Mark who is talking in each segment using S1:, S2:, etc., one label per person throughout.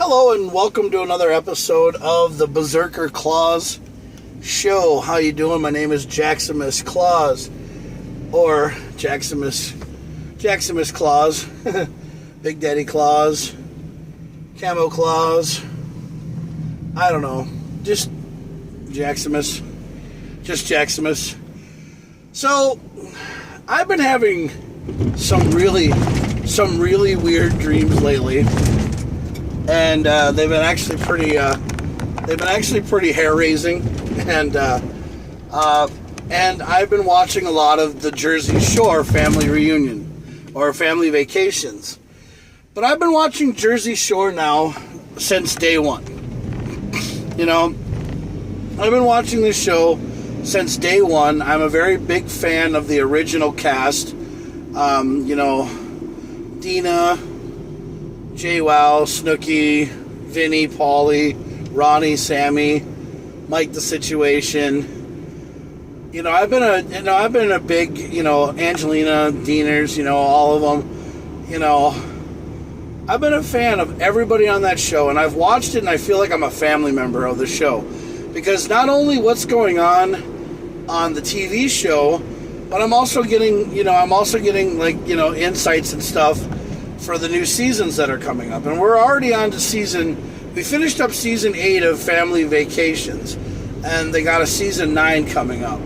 S1: Hello and welcome to another episode of the Berserker Claus Show. How you doing? My name is Jaxamous Claus, or Jaxamous Claus, Big Daddy Claus, Camo Claus. I don't know, just Jaxamous, So I've been having some really weird dreams lately. And they've been actually pretty hair-raising, and I've been watching a lot of the Jersey Shore family reunion or family vacations. But I've been watching Jersey Shore now since day one. You know, I've been watching this show since day one. I'm a very big fan of the original cast. Dina, JWoww, Snooki, Vinny, Paulie, Ronnie, Sammy, Mike the Situation. I've been a big, Angelina, Deaners, all of them. I've been a fan of everybody on that show, and I've watched it, and I feel like I'm a family member of the show, because not only what's going on the TV show, but I'm also getting insights and stuff for the new seasons that are coming up. And we're already on to we finished up season 8 of Family Vacations, and they got a season 9 coming up.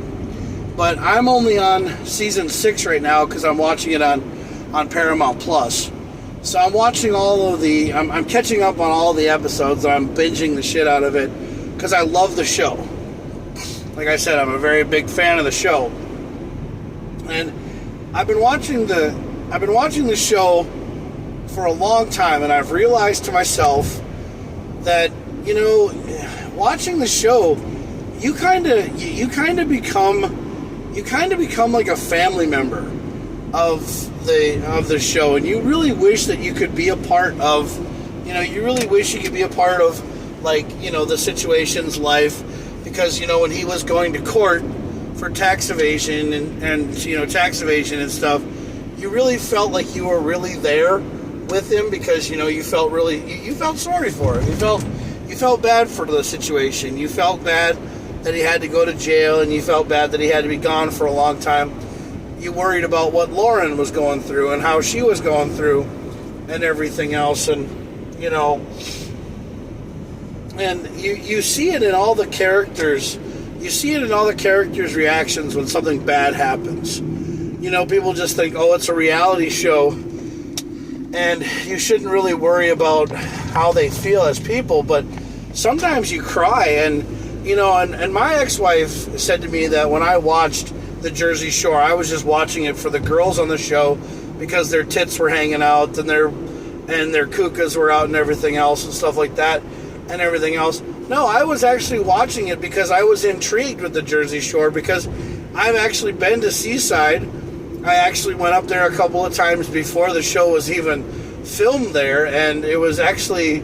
S1: But I'm only on season 6 right now because I'm watching it on Paramount Plus. So I'm watching I'm catching up on all the episodes, and I'm binging the shit out of it because I love the show. Like I said, I'm a very big fan of the show. And I've been watching the show for a long time, and I've realized to myself that watching the show, you kind of become like a family member of the show, and you really wish that you could be a part of the Situation's life, because when he was going to court for tax evasion and stuff, you really felt like you were really there with him, because you felt sorry for him. You felt bad for the situation. You felt bad that he had to go to jail, and you felt bad that he had to be gone for a long time. You worried about what Lauren was going through and how she was going through and everything else, and and you see it in all the characters. You see it in all the characters' reactions when something bad happens. People just think, oh, it's a reality show, and you shouldn't really worry about how they feel as people, but sometimes you cry, and my ex-wife said to me that when I watched the Jersey Shore, I was just watching it for the girls on the show, because their tits were hanging out, and their kukas were out and everything else, and stuff like that, and everything else. No, I was actually watching it because I was intrigued with the Jersey Shore, because I've actually been to Seaside. I actually went up there a couple of times before the show was even filmed there, and it was actually,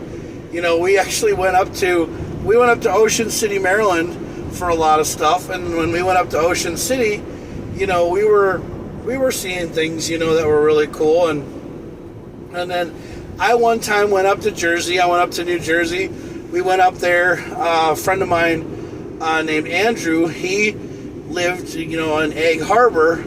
S1: we actually went up to Ocean City, Maryland for a lot of stuff, and when we went up to Ocean City, we were seeing things, that were really cool, and then I one time went up to Jersey. I went up to New Jersey. We went up there. A friend of mine named Andrew, he lived, in Egg Harbor,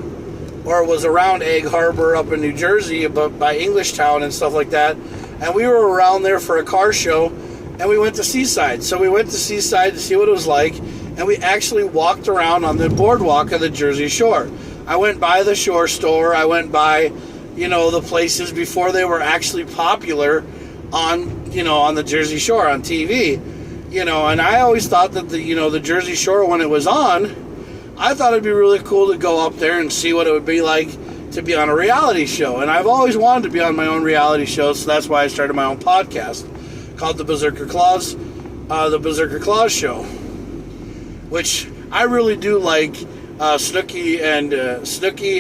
S1: or was around Egg Harbor up in New Jersey, by Englishtown and stuff like that. And we were around there for a car show, and we went to Seaside. So we went to Seaside to see what it was like, and we actually walked around on the boardwalk of the Jersey Shore. I went by the Shore Store. I went by, the places before they were actually popular on the Jersey Shore on TV. And I always thought that the Jersey Shore, when it was on, I thought it'd be really cool to go up there and see what it would be like to be on a reality show. And I've always wanted to be on my own reality show, so that's why I started my own podcast called the Berserker Claus Show, which I really do like. Snooki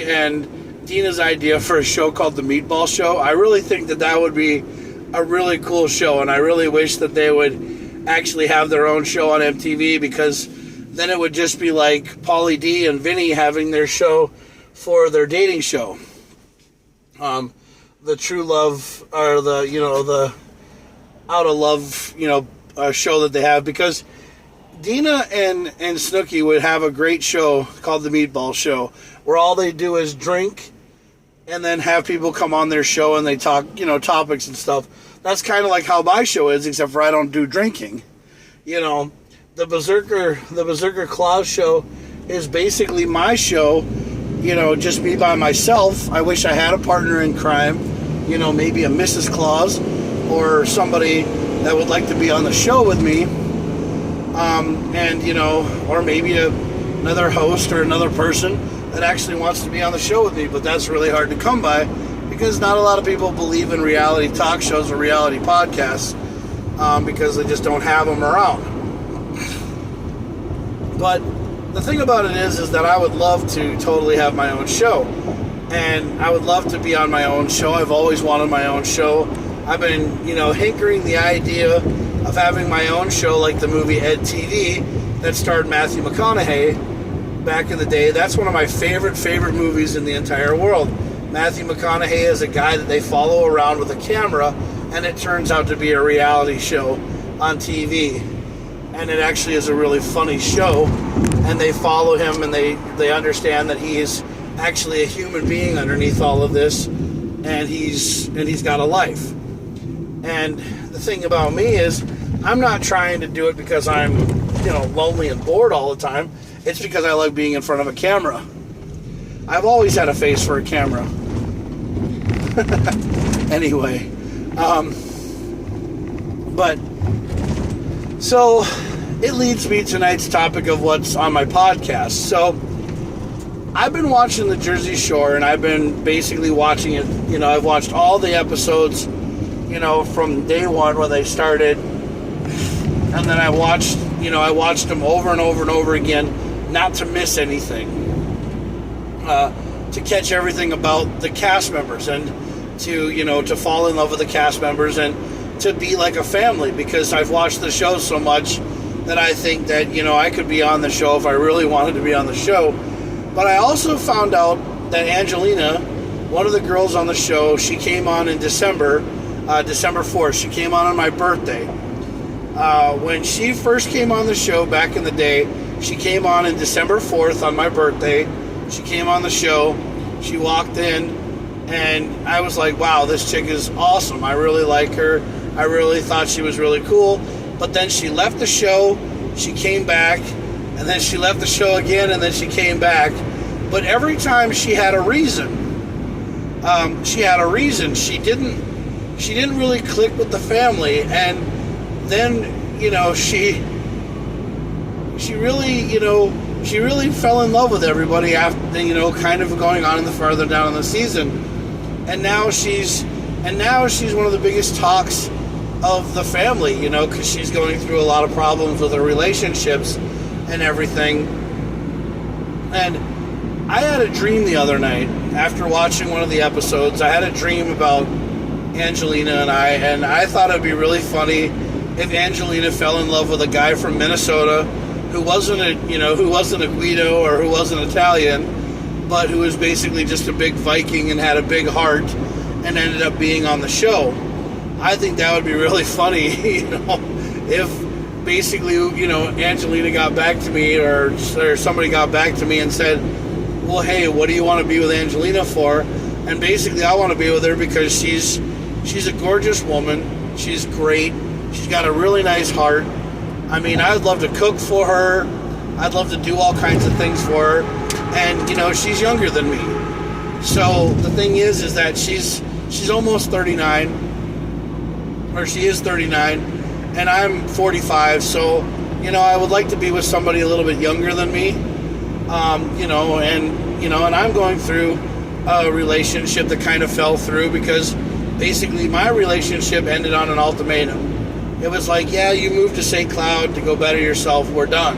S1: and Dina's idea for a show called the Meatball Show. I really think that would be a really cool show, and I really wish that they would actually have their own show on MTV, because then it would just be like Paulie D and Vinny having their show for their dating show. The True Love, or the out of love, show that they have, because Dina and Snooki would have a great show called The Meatball Show, where all they do is drink and then have people come on their show and they talk, topics and stuff. That's kind of like how my show is, except for I don't do drinking. The Berserker Claus show is basically my show, just me by myself. I wish I had a partner in crime, maybe a Mrs. Claus or somebody that would like to be on the show with me. Or maybe another host or another person that actually wants to be on the show with me, but that's really hard to come by because not a lot of people believe in reality talk shows or reality podcasts because they just don't have them around. But the thing about it is that I would love to totally have my own show, and I would love to be on my own show. I've always wanted my own show. I've been, hankering the idea of having my own show like the movie Ed TV that starred Matthew McConaughey back in the day. That's one of my favorite movies in the entire world. Matthew McConaughey is a guy that they follow around with a camera, and it turns out to be a reality show on TV. And it actually is a really funny show, and they follow him, and they understand that he is actually a human being underneath all of this, and he's got a life. And the thing about me is, I'm not trying to do it because I'm, lonely and bored all the time. It's because I like being in front of a camera. I've always had a face for a camera. Anyway, so it leads me to tonight's topic of what's on my podcast. So I've been watching the Jersey Shore, and I've been basically watching it. I've watched all the episodes, from day one when they started, and then I watched them over and over and over again, not to miss anything, to catch everything about the cast members, and to fall in love with the cast members, and to be like a family, because I've watched the show so much that I think that, I could be on the show if I really wanted to be on the show. But I also found out that Angelina, one of the girls on the show, she came on in December 4th. She came on my birthday. When she first came on the show back in the day, she came on in December 4th on my birthday. She came on the show. She walked in, and I was like, wow, this chick is awesome. I really like her. I really thought she was really cool. But then she left the show. She came back, and then she left the show again, and then she came back. But every time she had a reason. She didn't really click with the family, and then she really fell in love with everybody after kind of going on in the farther down in the season, and now she's one of the biggest talks of the family, because she's going through a lot of problems with her relationships and everything. And I had a dream the other night after watching one of the episodes. I had a dream about Angelina and I thought it'd be really funny if Angelina fell in love with a guy from Minnesota who wasn't a Guido or who wasn't Italian, but who was basically just a big Viking and had a big heart and ended up being on the show. I think that would be really funny, if basically, Angelina got back to me or somebody got back to me and said, well, hey, what do you want to be with Angelina for? And basically I want to be with her because she's a gorgeous woman. She's great. She's got a really nice heart. I mean, I'd love to cook for her. I'd love to do all kinds of things for her. And, she's younger than me. So the thing is that she's almost 39, or she is 39, and I'm 45. So, I would like to be with somebody a little bit younger than me. And I'm going through a relationship that kind of fell through because basically my relationship ended on an ultimatum. It was like, yeah, you moved to St. Cloud to go better yourself, we're done.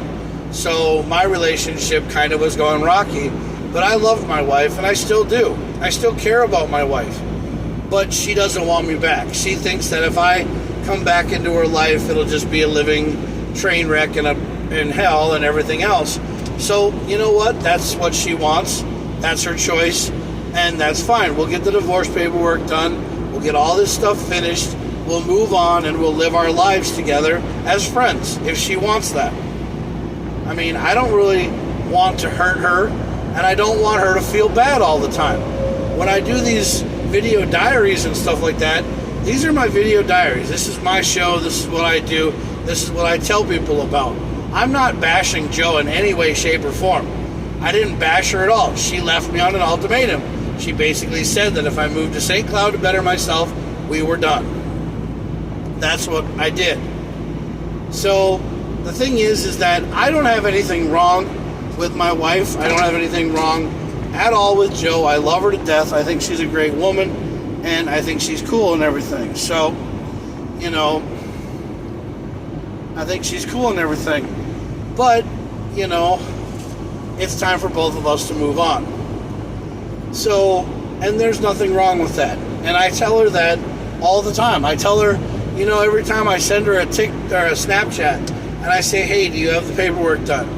S1: So my relationship kind of was going rocky, but I loved my wife, and I still do. I still care about my wife, but she doesn't want me back. She thinks that if I come back into her life, it'll just be a living train wreck in hell and everything else. So, you know what? That's what she wants. That's her choice, and that's fine. We'll get the divorce paperwork done. We'll get all this stuff finished, we'll move on and we'll live our lives together as friends if she wants that. I mean, I don't really want to hurt her, and I don't want her to feel bad all the time. When I do these video diaries and stuff like that, these are my video diaries. This is my show. This is what I do. This is what I tell people about. I'm not bashing Joe in any way, shape, or form. I didn't bash her at all. She left me on an ultimatum. She basically said that if I moved to St. Cloud to better myself, we were done. That's what I did. So the thing is that I don't have anything wrong with my wife. I don't have anything wrong at all with Joe. I love her to death. I think she's a great woman, and I think she's cool and everything. So, I think she's cool and everything. But, it's time for both of us to move on. So, and there's nothing wrong with that. And I tell her that all the time. I tell her, every time I send her a Snapchat, and I say, hey, do you have the paperwork done?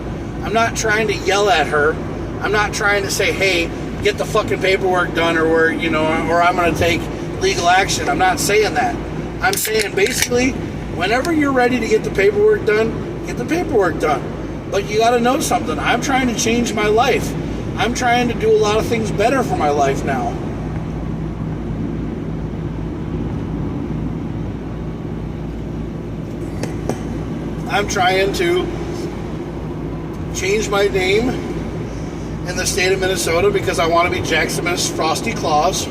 S1: I'm not trying to yell at her. I'm not trying to say, hey, get the fucking paperwork done, or I'm going to take legal action. I'm not saying that. I'm saying basically, whenever you're ready to get the paperwork done, get the paperwork done. But you got to know something. I'm trying to change my life. I'm trying to do a lot of things better for my life now. I'm trying to change my name in the state of Minnesota because I want to be Jaxamous Frosty Claus.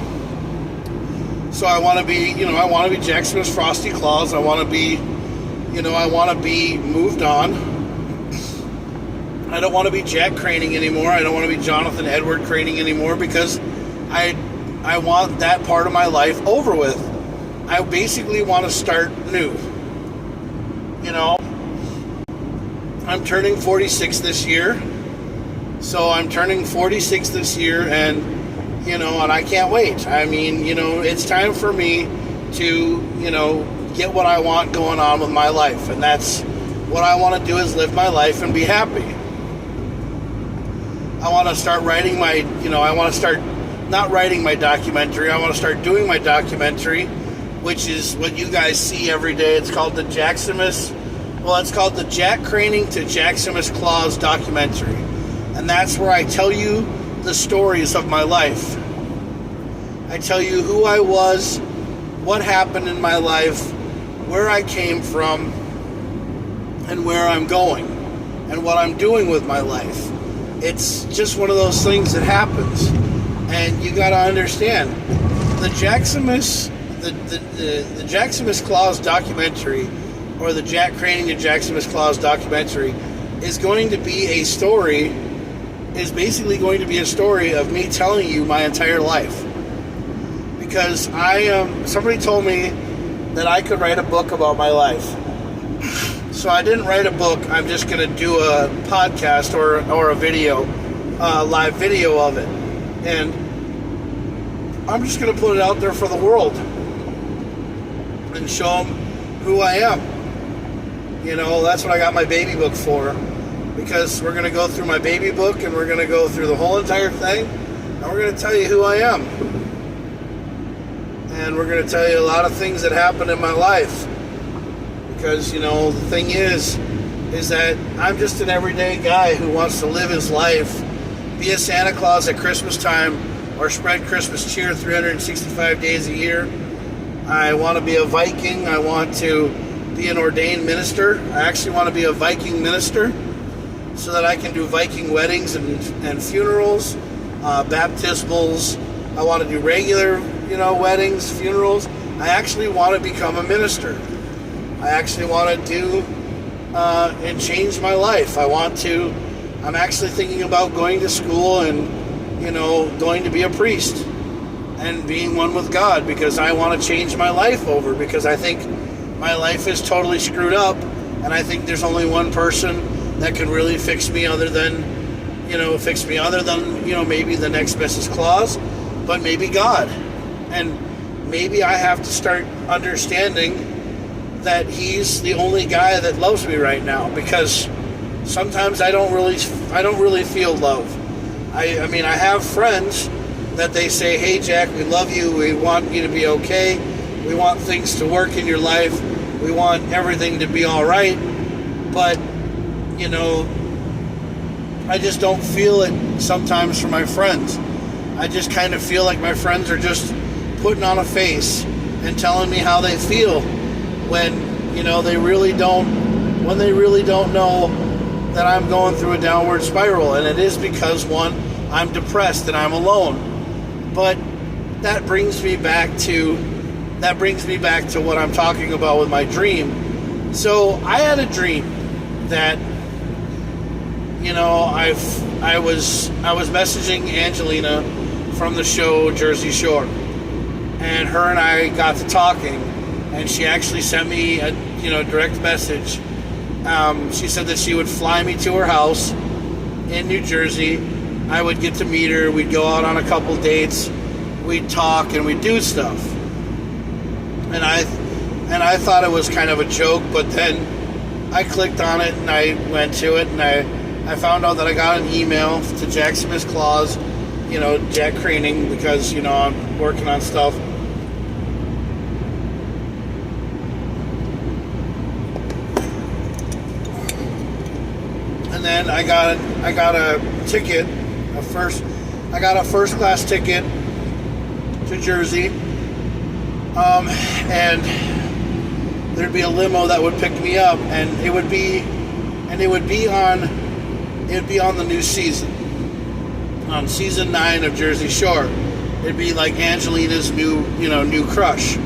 S1: So I want to be, I want to be Jaxamous Frosty Claus. I want to be, I want to be moved on. I don't want to be Jack Craning anymore. I don't want to be Jonathan Edward Craning anymore because I want that part of my life over with. I basically want to start new. I'm turning 46 this year. So I'm turning 46 this year, and and I can't wait. I mean, it's time for me to, get what I want going on with my life. And that's what I want to do, is live my life and be happy. I want to start writing I want to start not writing my documentary. I want to start doing my documentary, which is what you guys see every day. It's called the Jaxamous. Well, it's called the Jack Craning to Jaxamous Claus documentary. And that's where I tell you the stories of my life. I tell you who I was, what happened in my life, where I came from, and where I'm going, and what I'm doing with my life. It's just one of those things that happens. And you got to understand, the Jaxamous, the Jaxamous Claus documentary, or the Jack Craning to Jaxamous Claus documentary, is going to be a story, is basically going to be a story of me telling you my entire life. Because somebody told me that I could write a book about my life. So I didn't write a book. I'm just going to do a podcast or a video, live video of it. And I'm just going to put it out there for the world and show them who I am. That's what I got my baby book for. Because we're going to go through my baby book, and we're going to go through the whole entire thing, and we're going to tell you who I am. And we're going to tell you a lot of things that happened in my life. Because, the thing is that I'm just an everyday guy who wants to live his life, be a Santa Claus at Christmas time, or spread Christmas cheer 365 days a year. I want to be a Viking. I want to be an ordained minister. I actually want to be a Viking minister so that I can do Viking weddings and funerals, baptismals. I want to do regular, weddings, funerals. I actually want to become a minister. I actually want to do and change my life. I'm actually thinking about going to school and, going to be a priest and being one with God, because I want to change my life over, because I think my life is totally screwed up, and I think there's only one person that can really fix me other than maybe the next Mrs. Claus, but maybe God. And maybe I have to start understanding that he's the only guy that loves me right now, because sometimes I don't really feel love. I mean, I have friends that they say, hey Jack, we love you, we want you to be okay, We want things to work in your life. We want everything to be all right. But, you know, I just don't feel it sometimes for my friends. I just kind of feel like my friends are just putting on a face and telling me how they feel when, you know, they really don't know that I'm going through a downward spiral. And it is because, one, I'm depressed and I'm alone. But that brings me back to what I'm talking about with my dream. So I had a dream that, you know, I was messaging Angelina from the show Jersey Shore, and her and I got to talking, and she actually sent me a direct message. She said that she would fly me to her house in New Jersey. I would get to meet her. We'd go out on a couple dates. We'd talk and we'd do stuff. And I thought it was kind of a joke, but then I clicked on it and I went to it, and I found out that I got an email to Jaxamous Claws, you know, Jack Craning, because, you know, I'm working on stuff. And then I got a ticket, I got a first class ticket to Jersey, and there'd be a limo that would pick me up, and it would be on the new season, on season 9 of Jersey Shore. It'd be like Angelina's new crush.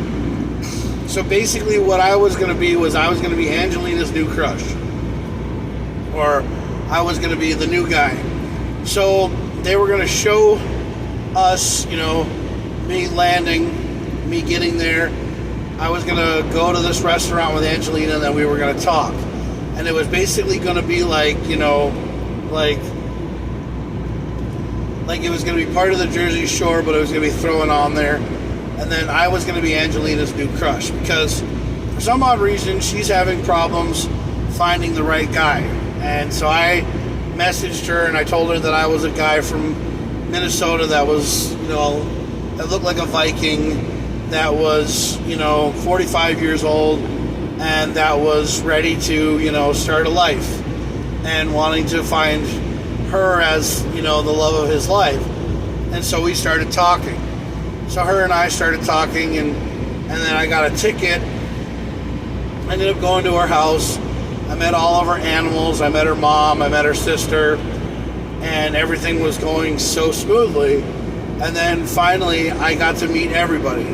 S1: So basically what I was going to be Angelina's new crush, or I was going to be the new guy. So they were going to show us, you know, me landing, me getting there. I was going to go to this restaurant with Angelina, and then we were going to talk. And it was basically going to be like, you know, like it was going to be part of the Jersey Shore, but it was going to be thrown on there. And then I was going to be Angelina's new crush, because for some odd reason she's having problems finding the right guy. And so I messaged her and I told her that I was a guy from Minnesota that was, you know, that looked like a Viking, that was, you know, 45 years old, and that was ready to, you know, start a life and wanting to find her as, you know, the love of his life. And so we started talking. So her and I started talking, and then I got a ticket. I ended up going to her house. I met all of her animals. I met her mom. I met her sister. And everything was going so smoothly. And then finally, I got to meet everybody.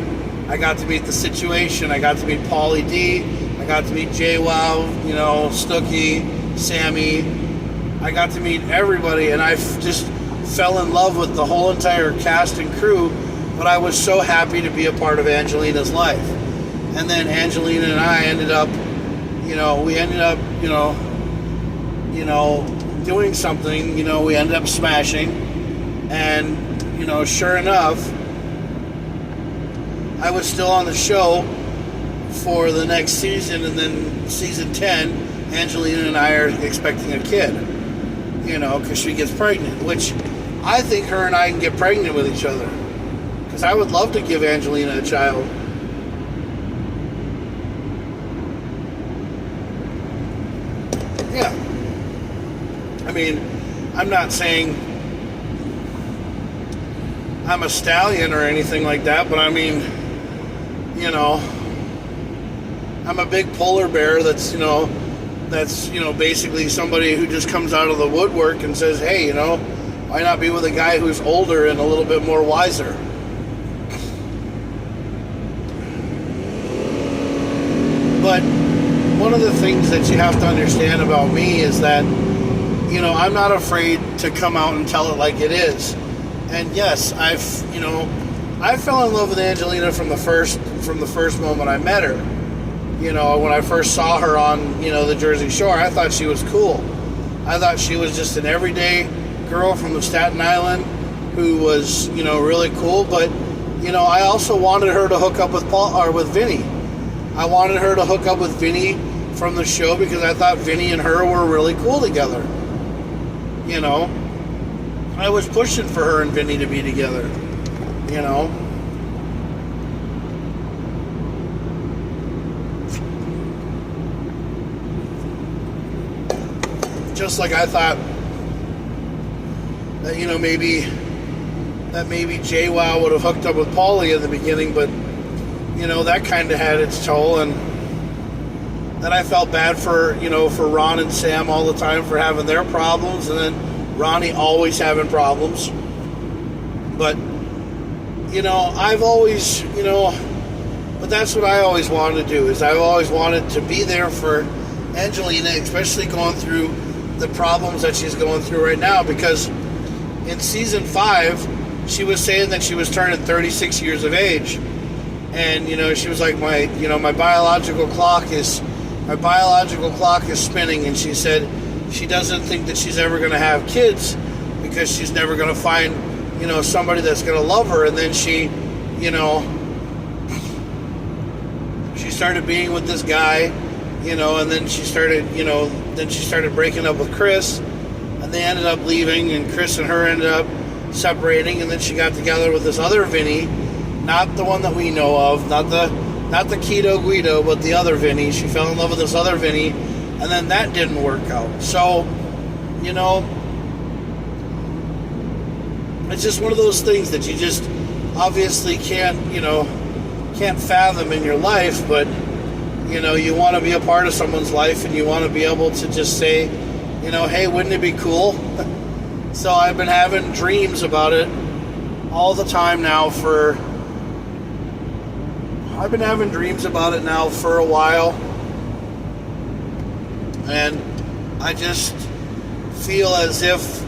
S1: I got to meet the situation. I got to meet Paulie D. I got to meet JWoww, you know, Snooki, Sammy. I got to meet everybody, and I just fell in love with the whole entire cast and crew. But I was so happy to be a part of Angelina's life. And then Angelina and I ended up, doing something. You know, we ended up smashing. And, you know, sure enough, I was still on the show for the next season, and then season 10, Angelina and I are expecting a kid, you know, because she gets pregnant, which I think her and I can get pregnant with each other, because I would love to give Angelina a child. Yeah. I mean, I'm not saying I'm a stallion or anything like that, but I mean, you know, I'm a big polar bear that's basically somebody who just comes out of the woodwork and says, hey, you know, why not be with a guy who's older and a little bit more wiser? But one of the things that you have to understand about me is that, you know, I'm not afraid to come out and tell it like it is. And yes, I fell in love with Angelina from the first moment I met her. You know, when I first saw her on, you know, the Jersey Shore, I thought she was cool. I thought she was just an everyday girl from the Staten Island who was, you know, really cool. But, you know, I also wanted her to hook up with Vinny. I wanted her to hook up with Vinny from the show because I thought Vinny and her were really cool together. You know, I was pushing for her and Vinny to be together, you know. Just like I thought that, maybe JWoww would have hooked up with Paulie in the beginning, but, that kind of had its toll. And then I felt bad for Ron and Sam all the time for having their problems, and then Ronnie always having problems. But, I've always, but that's what I always wanted to do, is I've always wanted to be there for Angelina, especially going through the problems that she's going through right now, because in season 5, she was saying that she was turning 36 years of age, and she was like, my biological clock is spinning, and she said she doesn't think that she's ever going to have kids because she's never going to find somebody that's going to love her. And then she started being with this guy, and then she started breaking up with Chris, and they ended up leaving, and Chris and her ended up separating, and then she got together with this other Vinny, not the one that we know of, not the Keto Guido, but the other Vinny. She fell in love with this other Vinny, and then that didn't work out. So, it's just one of those things that you just obviously can't fathom in your life, but, you want to be a part of someone's life, and you want to be able to just say, hey, wouldn't it be cool? So I've been having dreams about it all the time now I've been having dreams about it now for a while, and I just feel as if,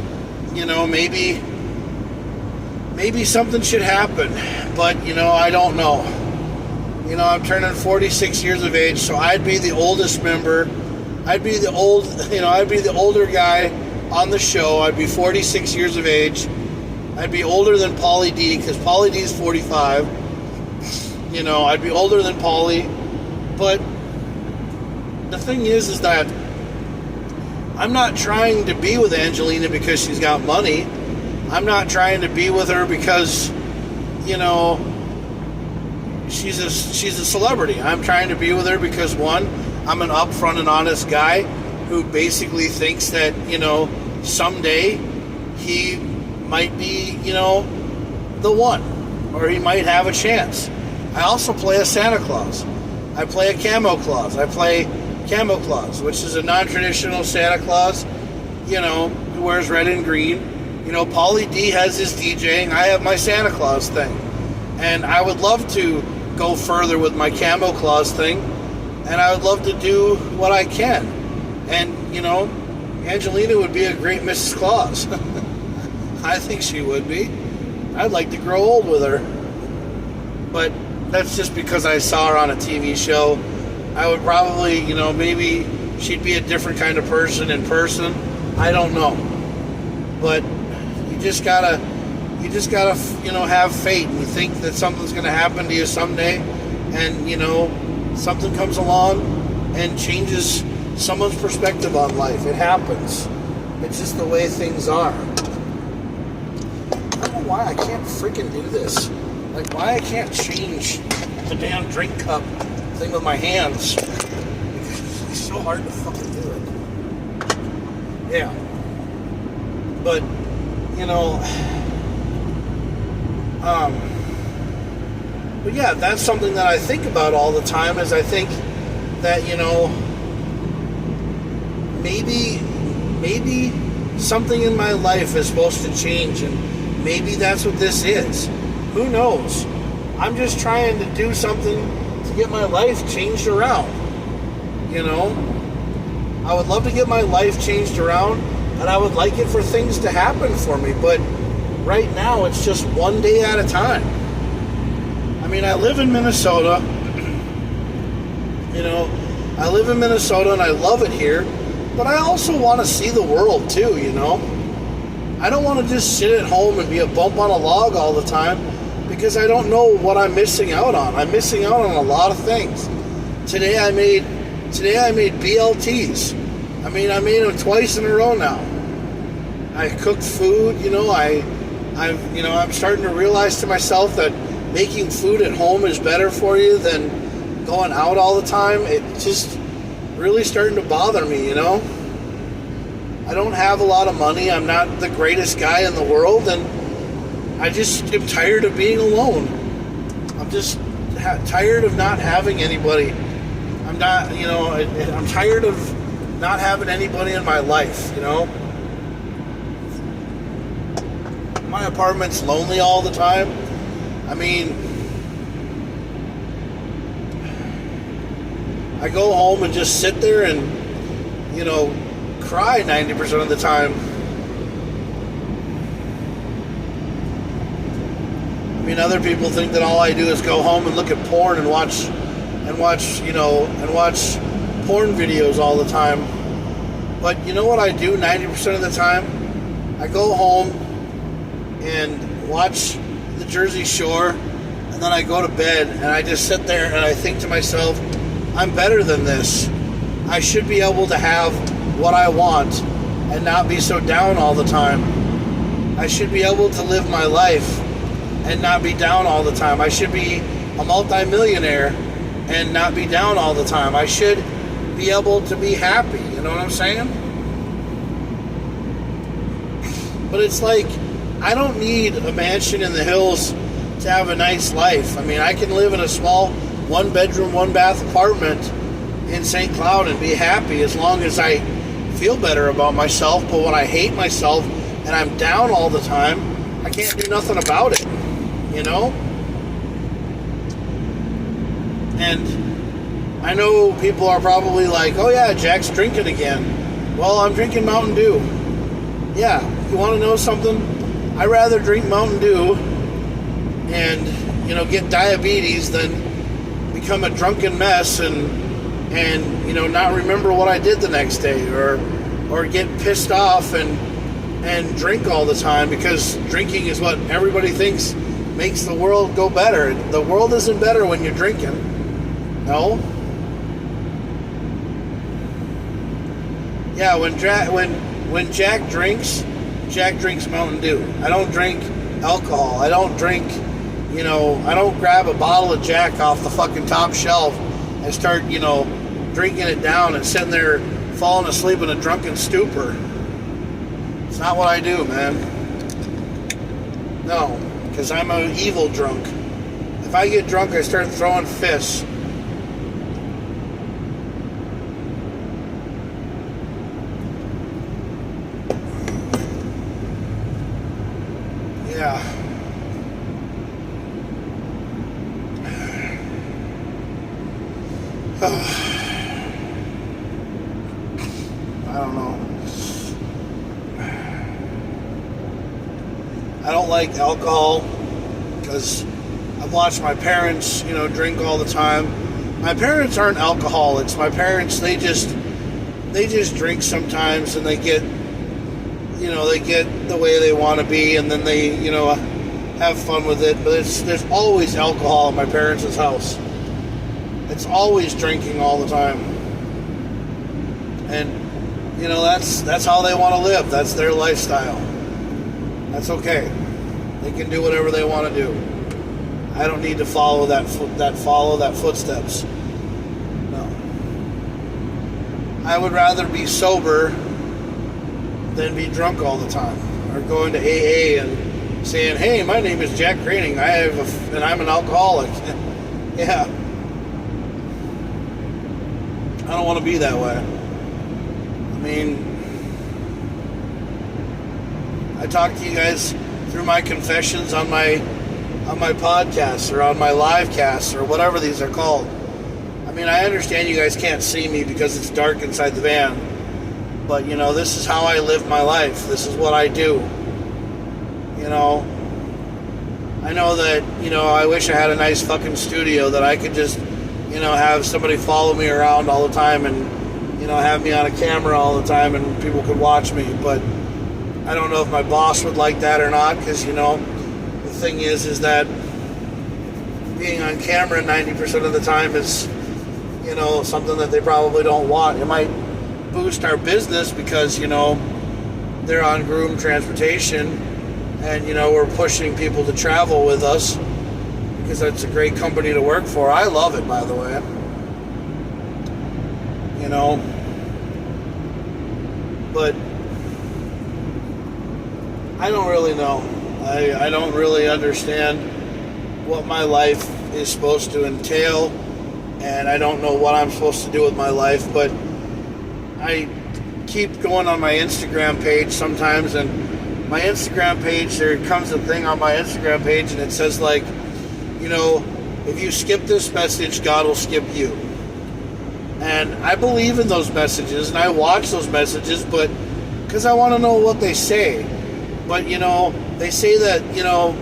S1: maybe something should happen, but, I don't know. I'm turning 46 years of age, so I'd be the oldest member. I'd be the older guy on the show. I'd be 46 years of age. I'd be older than Paulie D, because Paulie D is 45. I'd be older than Paulie. But the thing is that I'm not trying to be with Angelina because she's got money. I'm not trying to be with her because, she's a celebrity. I'm trying to be with her because, one, I'm an upfront and honest guy who basically thinks that, someday he might be, the one, or he might have a chance. I also play a Santa Claus. I play a Camo Claus. I play Camo Claus, which is a non-traditional Santa Claus, who wears red and green. Paulie D has his DJing. I have my Santa Claus thing. And I would love to go further with my Camo Claus thing. And I would love to do what I can. And, Angelina would be a great Mrs. Claus. I think she would be. I'd like to grow old with her. But that's just because I saw her on a TV show. I would probably, maybe she'd be a different kind of person in person. I don't know. But you just gotta, have faith, and you think that something's gonna happen to you someday, and, something comes along and changes someone's perspective on life. It happens. It's just the way things are. I don't know why I can't freaking do this. Like, why I can't change the damn drink cup thing with my hands. It's so hard to fucking do it. Yeah. But, but yeah, that's something that I think about all the time, is I think that, maybe something in my life is supposed to change, and maybe that's what this is. Who knows? I'm just trying to do something to get my life changed around. I would love to get my life changed around, and I would like it for things to happen for me, but right now it's just one day at a time. I mean, I live in Minnesota. I live in Minnesota and I love it here, but I also want to see the world too, I don't want to just sit at home and be a bump on a log all the time, because I don't know what I'm missing out on. I'm missing out on a lot of things. Today I made BLTs. I made them twice in a row now. I cooked food, I'm starting to realize to myself that making food at home is better for you than going out all the time. It's just really starting to bother me, I don't have a lot of money. I'm not the greatest guy in the world, and I just am tired of being alone. I'm just tired of not having anybody. I'm not, I'm tired of not having anybody in my life, My apartment's lonely all the time. I mean, I go home and just sit there and, cry 90% of the time. I mean, other people think that all I do is go home and look at porn and watch porn videos all the time. But you know what I do 90% of the time? I go home and watch the Jersey Shore, and then I go to bed and I just sit there and I think to myself, I'm better than this. I should be able to have what I want and not be so down all the time. I should be able to live my life and not be down all the time. I should be a multi-millionaire and not be down all the time. I should be able to be happy. You know what I'm saying? But it's like, I don't need a mansion in the hills to have a nice life. I mean, I can live in a small 1-bedroom, 1-bath apartment in St. Cloud and be happy as long as I feel better about myself. But when I hate myself and I'm down all the time, I can't do nothing about it, And I know people are probably like, oh yeah, Jack's drinking again. Well, I'm drinking Mountain Dew. Yeah, you want to know something? I'd rather drink Mountain Dew and, get diabetes than become a drunken mess and not remember what I did the next day, or get pissed off and drink all the time, because drinking is what everybody thinks makes the world go better. The world isn't better when you're drinking. No. Yeah, when Jack drinks Mountain Dew. I don't drink alcohol. I don't drink, I don't grab a bottle of Jack off the fucking top shelf and start, drinking it down and sitting there falling asleep in a drunken stupor. It's not what I do, man. No, because I'm an evil drunk. If I get drunk, I start throwing fists. Yeah. I don't know. I don't like alcohol because I've watched my parents, drink all the time. My parents aren't alcoholics. My parents, they just drink sometimes, and they get the way they want to be, and then they, have fun with it. But there's always alcohol at my parents' house. It's always drinking all the time. And, that's how they want to live. That's their lifestyle. That's okay. They can do whatever they want to do. I don't need to follow that footsteps. No. I would rather be sober than be drunk all the time, or going to AA and saying, "Hey, my name is Jack Graining. and I'm an alcoholic." Yeah. I don't want to be that way. I mean, I talk to you guys through my confessions on my podcasts, or on my live casts, or whatever these are called. I mean, I understand you guys can't see me because it's dark inside the van, but this is how I live my life. This is what I do. I know that, I wish I had a nice fucking studio that I could just, have somebody follow me around all the time and, have me on a camera all the time and people could watch me. But I don't know if my boss would like that or not, because, the thing is that being on camera 90% of the time is, something that they probably don't want. It might boost our business because, they're on Groom Transportation, and, we're pushing people to travel with us, because that's a great company to work for. I love it, by the way. But I don't really know. I don't really understand what my life is supposed to entail, and I don't know what I'm supposed to do with my life, but I keep going on my Instagram page sometimes, and my Instagram page, there comes a thing on my Instagram page, and it says, like, you know, if you skip this message, God will skip you. And I believe in those messages, and I watch those messages, but because I want to know what they say. But, you know, they say that, you know,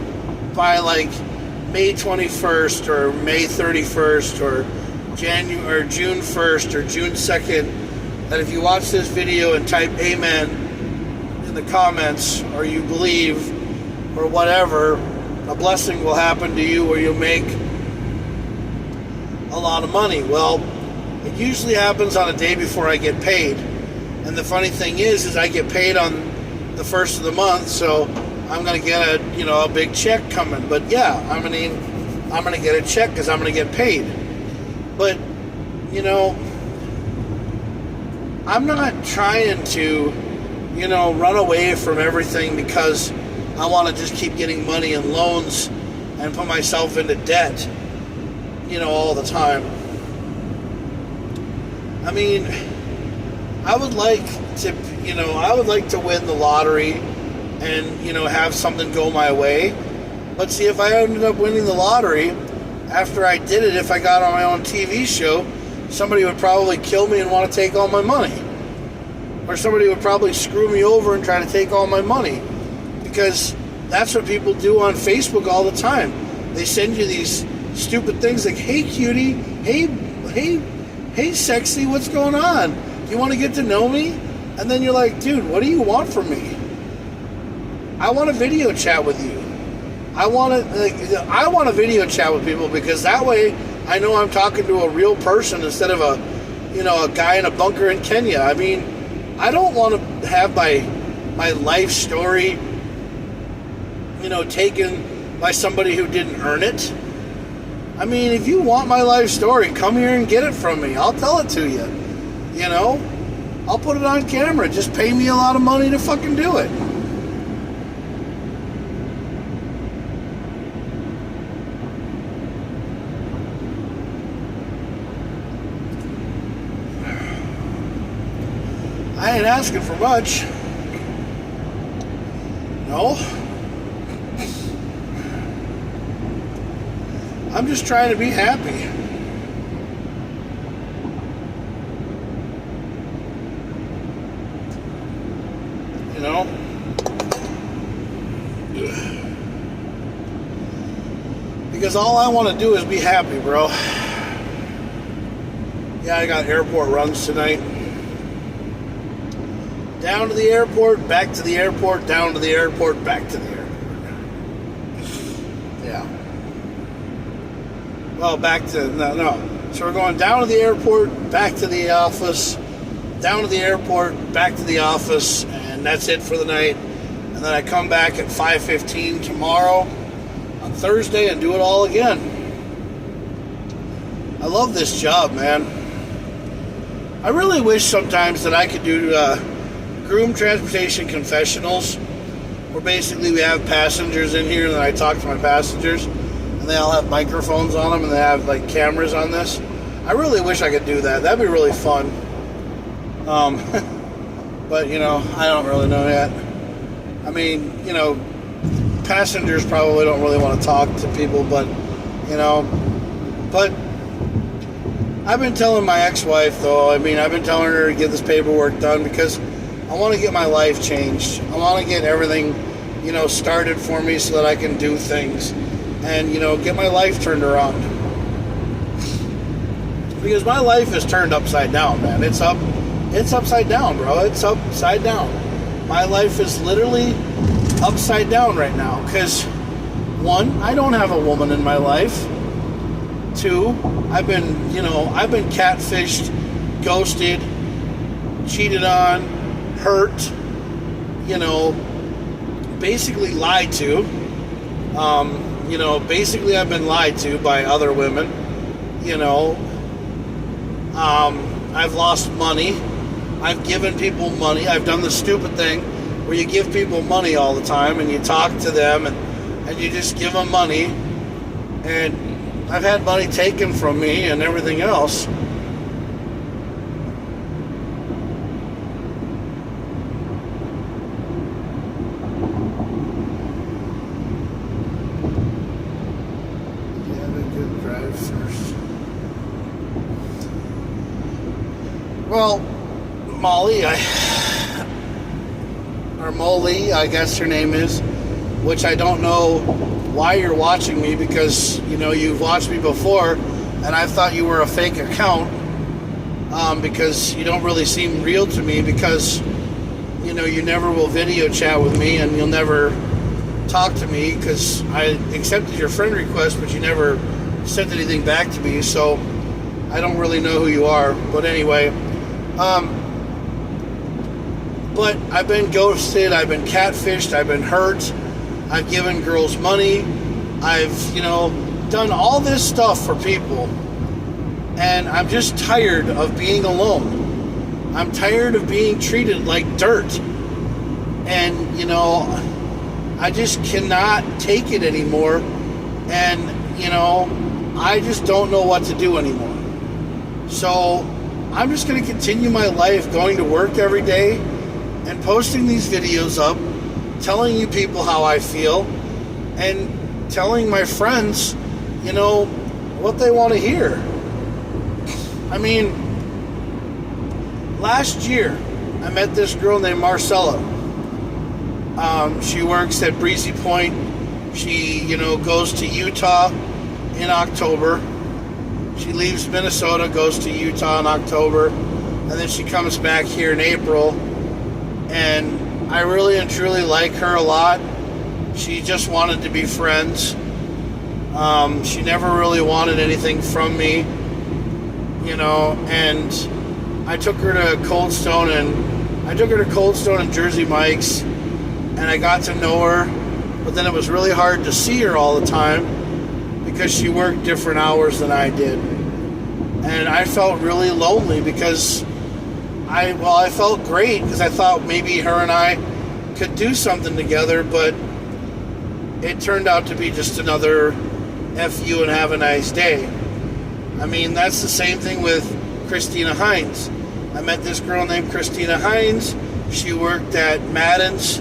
S1: by like May 21st or May 31st or June 1st or June 2nd, that if you watch this video and type amen in the comments, or you believe, or whatever, a blessing will happen to you, or you'll make a lot of money. Well, it usually happens on a day before I get paid. And the funny thing is I get paid on the first of the month, so I'm going to get a big check coming. But yeah, I'm going to get a check because I'm going to get paid. But, you know, I'm not trying to, you know, run away from everything because I want to just keep getting money and loans and put myself into debt, you know, all the time. I mean, I would like to win the lottery and, you know, have something go my way. But see, if I ended up winning the lottery, after I did it, if I got on my own TV show, somebody would probably kill me and want to take all my money. Or somebody would probably screw me over and try to take all my money. Because that's what people do on Facebook all the time. They send you these stupid things like, hey cutie, hey sexy, what's going on? Do you want to get to know me? And then you're like, dude, what do you want from me? I want to video chat with you. I want to video chat with people, because that way I know I'm talking to a real person instead of a guy in a bunker in Kenya. I mean, I don't want to have my life story, you know, taken by somebody who didn't earn it. I mean, if you want my life story, come here and get it from me. I'll tell it to you. You know? I'll put it on camera. Just pay me a lot of money to fucking do it. I ain't asking for much. No. I'm just trying to be happy. You know? Because all I want to do is be happy, bro. Yeah, I got airport runs tonight. Down to the airport, back to the airport, down to the airport, back to the airport. Yeah. Well, no. So we're going down to the airport, back to the office, down to the airport, back to the office, and that's it for the night. And then I come back at 5:15 tomorrow on Thursday and do it all again. I love this job, man. I really wish sometimes that I could do groom transportation confessionals, where basically we have passengers in here and then I talk to my passengers, and they all have microphones on them and they have like cameras on this. I really wish I could do that. That'd be really fun. But you know, I don't really know yet. I mean, you know, passengers probably don't really want to talk to people, but you know, but I've been telling my ex-wife, though, I've been telling her to get this paperwork done because I want to get my life changed. I want to get everything, you know, started for me so that I can do things and, you know, get my life turned around. Because my life is turned upside down, man. It's upside down, bro. It's upside down. My life is literally upside down right now because, one, I don't have a woman in my life. Two, I've been catfished, ghosted, cheated on, hurt, you know, basically lied to. Basically I've been lied to by other women, you know. I've lost money. I've given people money. I've done the stupid thing where you give people money all the time and you talk to them and you just give them money. And I've had money taken from me and everything else. Well, Molly, or Molly, I guess her name is, which I don't know why you're watching me, because, you know, you've watched me before, and I thought you were a fake account, because you don't really seem real to me, because, you know, you never will video chat with me, and you'll never talk to me, because I accepted your friend request, but you never sent anything back to me, so I don't really know who you are. But anyway, but I've been ghosted, I've been catfished, I've been hurt, I've given girls money, I've, you know, done all this stuff for people, and I'm just tired of being alone. I'm tired of being treated like dirt, and, you know, I just cannot take it anymore, and, you know, I just don't know what to do anymore. So I'm just going to continue my life going to work every day and posting these videos up, telling you people how I feel, and telling my friends, you know, what they want to hear. I mean, last year, I met this girl named Marcella. She works at Breezy Point. She, you know, goes to Utah in October. She leaves Minnesota, goes to Utah in October, and then she comes back here in April. And I really and truly like her a lot. She just wanted to be friends. She never really wanted anything from me, you know. And I took her to Cold Stone and Jersey Mike's, and I got to know her. But then it was really hard to see her all the time, because she worked different hours than I did. And I felt really lonely, because I felt great, because I thought maybe her and I could do something together, but it turned out to be just another F you and have a nice day. I mean, that's the same thing with Christina Hines. I met this girl named Christina Hines. She worked at Madden's,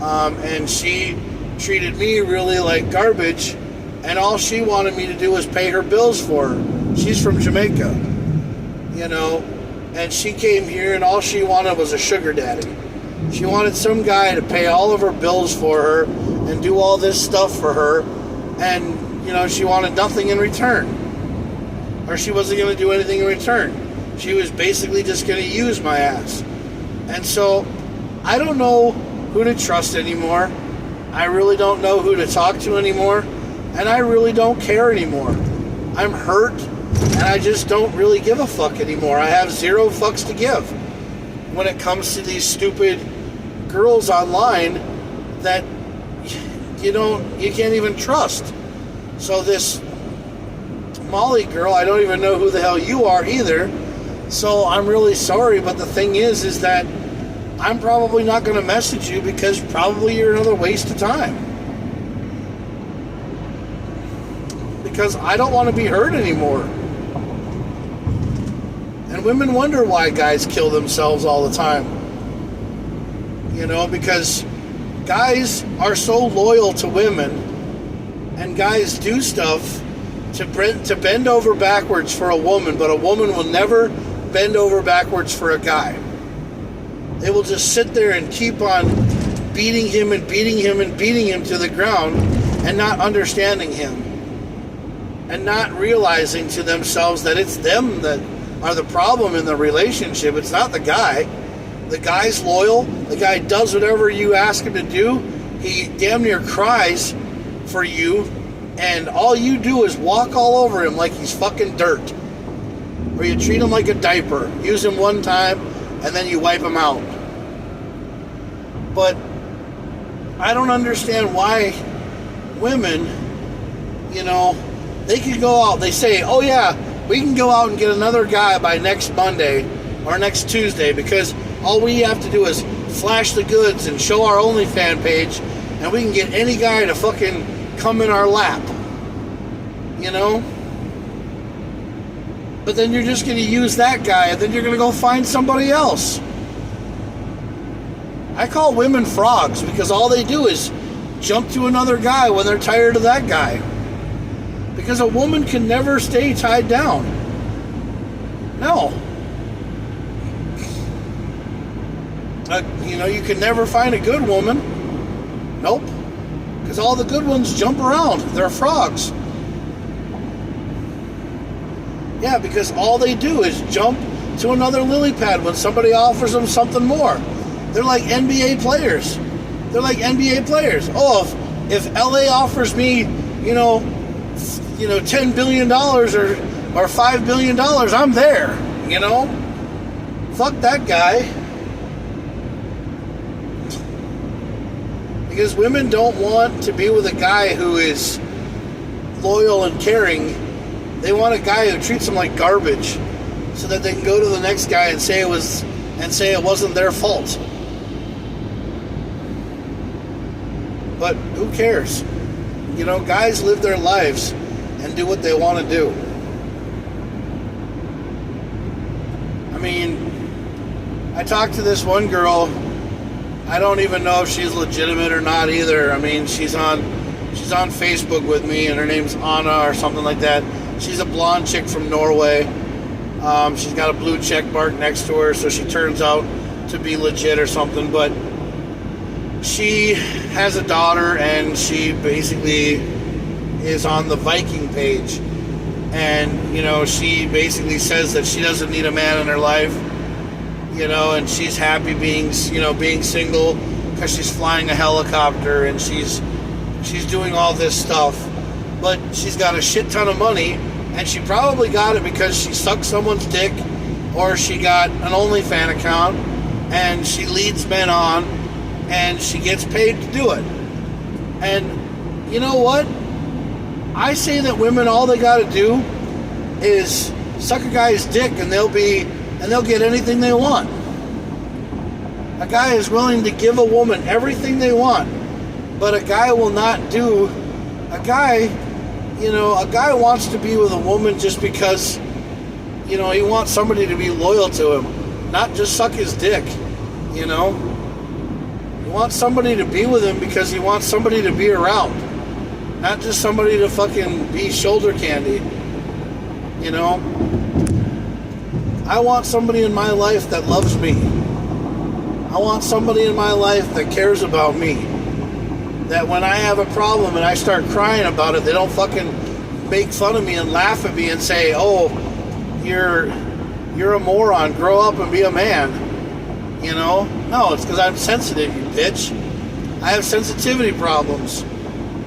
S1: and she treated me really like garbage. And all she wanted me to do was pay her bills for her. She's from Jamaica, you know, and she came here and all she wanted was a sugar daddy. She wanted some guy to pay all of her bills for her and do all this stuff for her, and, you know, she wanted nothing in return. Or she wasn't going to do anything in return. She was basically just going to use my ass. And so, I don't know who to trust anymore. I really don't know who to talk to anymore. And I really don't care anymore. I'm hurt, and I just don't really give a fuck anymore. I have zero fucks to give when it comes to these stupid girls online that you can't even trust. So this Molly girl, I don't even know who the hell you are either. So I'm really sorry, but the thing is that I'm probably not going to message you, because probably you're another waste of time. Because I don't want to be hurt anymore. And women wonder why guys kill themselves all the time. You know, because guys are so loyal to women, and guys do stuff to bend over backwards for a woman, but a woman will never bend over backwards for a guy. They will just sit there and keep on beating him and beating him and beating him to the ground, and not understanding him. And not realizing to themselves that it's them that are the problem in the relationship. It's not the guy. The guy's loyal. The guy does whatever you ask him to do. He damn near cries for you. And all you do is walk all over him like he's fucking dirt. Or you treat him like a diaper. Use him one time, and then you wipe him out. But I don't understand why women, you know, they can go out, they say, oh yeah, we can go out and get another guy by next Monday or next Tuesday, because all we have to do is flash the goods and show our OnlyFans page, and we can get any guy to fucking come in our lap. You know? But then you're just going to use that guy, and then you're going to go find somebody else. I call women frogs because all they do is jump to another guy when they're tired of that guy. Because a woman can never stay tied down. No. You can never find a good woman. Nope. Because all the good ones jump around. They're frogs. Yeah, because all they do is jump to another lily pad when somebody offers them something more. They're like NBA players. Oh, if LA offers me, $10 billion or $5 billion, I'm there, Fuck that guy. Because women don't want to be with a guy who is loyal and caring. They want a guy who treats them like garbage so that they can go to the next guy and say it wasn't their fault. But who cares? Guys live their lives and do what they want to do. I mean, I talked to this one girl. I don't even know if she's legitimate or not either. I mean, she's on Facebook with me, and her name's Anna or something like that. She's a blonde chick from Norway. She's got a blue check mark next to her, so she turns out to be legit or something. But she has a daughter, and she basically is on the Viking page. And, she basically says that she doesn't need a man in her life, and she's happy being single because she's flying a helicopter and she's doing all this stuff. But she's got a shit ton of money, and she probably got it because she sucked someone's dick, or she got an OnlyFans account, and she leads men on, and she gets paid to do it. And you know what? I say that women, all they got to do is suck a guy's dick, and they'll get anything they want. A guy is willing to give a woman everything they want, but a guy will not do. A guy wants to be with a woman just because, he wants somebody to be loyal to him, not just suck his dick. He wants somebody to be with him because he wants somebody to be around, not just somebody to fucking be shoulder candy. I want somebody in my life that loves me. I want somebody in my life that cares about me. That when I have a problem and I start crying about it, they don't fucking make fun of me and laugh at me and say, "Oh, you're a moron. Grow up and be a man." No, it's because I'm sensitive, you bitch. I have sensitivity problems.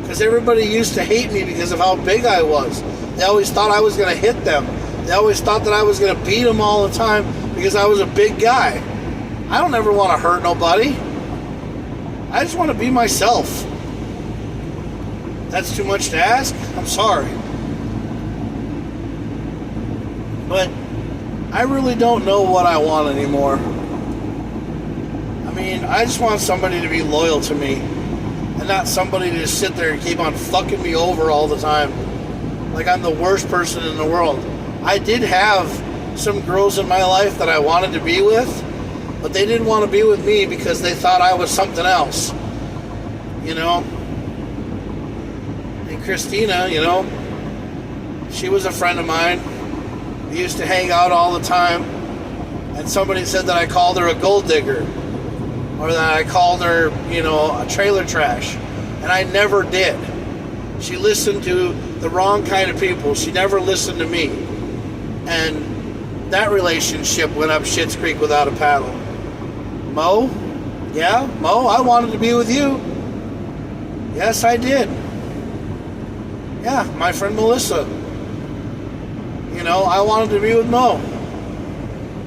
S1: Because everybody used to hate me because of how big I was. They always thought I was going to hit them. They always thought that I was going to beat them all the time because I was a big guy. I don't ever want to hurt nobody. I just want to be myself. That's too much to ask? I'm sorry. But I really don't know what I want anymore. I mean, I just want somebody to be loyal to me, and not somebody to just sit there and keep on fucking me over all the time. Like I'm the worst person in the world. I did have some girls in my life that I wanted to be with, but they didn't want to be with me because they thought I was something else. And Christina, she was a friend of mine. We used to hang out all the time, and somebody said that I called her a gold digger, or that I called her, a trailer trash, and I never did. She listened to the wrong kind of people. She never listened to me, and that relationship went up Schitt's Creek without a paddle. Mo, I wanted to be with you. Yes, I did. Yeah, my friend Melissa. I wanted to be with Mo.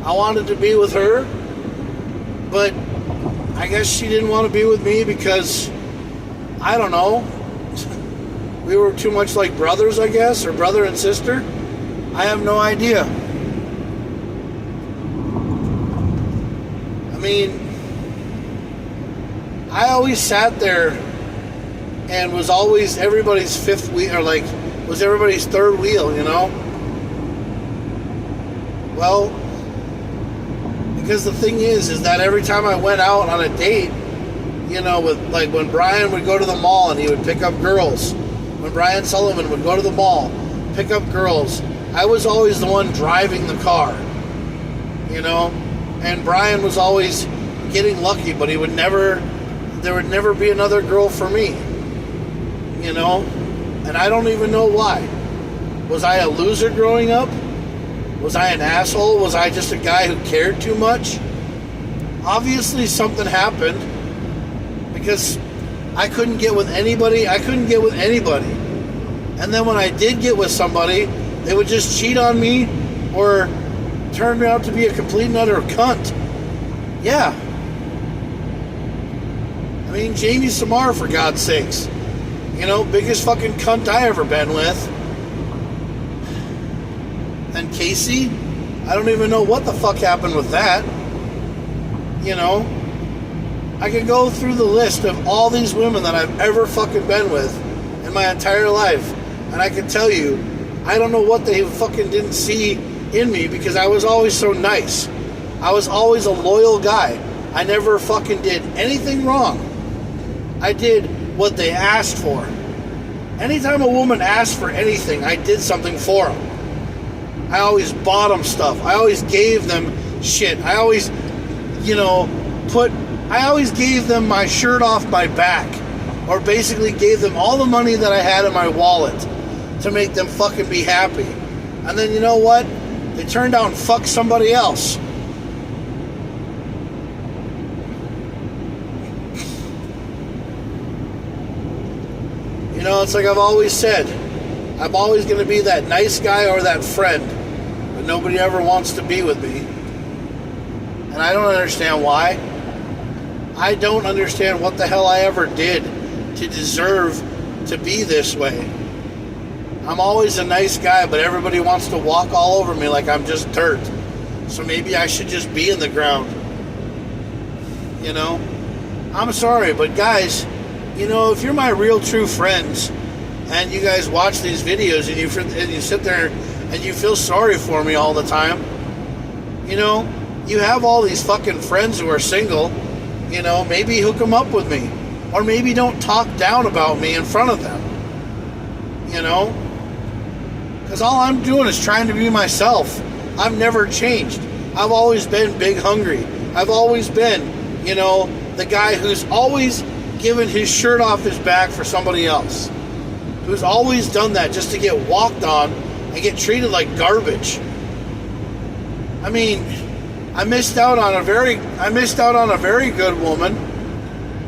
S1: I wanted to be with her, but I guess she didn't want to be with me because, I don't know, we were too much like brothers, I guess, or brother and sister. I have no idea. I mean, I always sat there and was always everybody's fifth wheel, or like was everybody's third wheel, you know? Well, because the thing is that every time I went out on a date, you know, with like when Brian would go to the mall and he would pick up girls, when Brian Sullivan would go to the mall, pick up girls, I was always the one driving the car, you know? And Brian was always getting lucky, but there would never be another girl for me, you know? And I don't even know why. Was I a loser growing up? Was I an asshole? Was I just a guy who cared too much? Obviously something happened, because I couldn't get with anybody. And then when I did get with somebody, they would just cheat on me or turn me out to be a complete and utter cunt. Yeah. I mean, Jamie Samar, for God's sakes. You know, biggest fucking cunt I ever been with. And Casey, I don't even know what the fuck happened with that. You know, I could go through the list of all these women that I've ever fucking been with in my entire life, and I can tell you, I don't know what they fucking didn't see in me, because I was always so nice. I was always a loyal guy. I never fucking did anything wrong. I did what they asked for. Anytime a woman asked for anything, I did something for them. I always bought them stuff. I always gave them shit. I always, you know, I always gave them my shirt off my back, or basically gave them all the money that I had in my wallet to make them fucking be happy. And then, you know what? They turned out and fucked somebody else. You know, it's like I've always said, I'm always going to be that nice guy or that friend, but nobody ever wants to be with me. And I don't understand why. I don't understand what the hell I ever did to deserve to be this way. I'm always a nice guy, but everybody wants to walk all over me like I'm just dirt. So maybe I should just be in the ground. You know? I'm sorry, but guys, you know, if you're my real true friends, and you guys watch these videos and you sit there and you feel sorry for me all the time, you know, you have all these fucking friends who are single, you know, maybe hook them up with me. Or maybe don't talk down about me in front of them. You know? Because all I'm doing is trying to be myself. I've never changed. I've always been big hungry. I've always been, you know, the guy who's always given his shirt off his back for somebody else. Who's always done that just to get walked on and get treated like garbage. I mean, I missed out on a very good woman.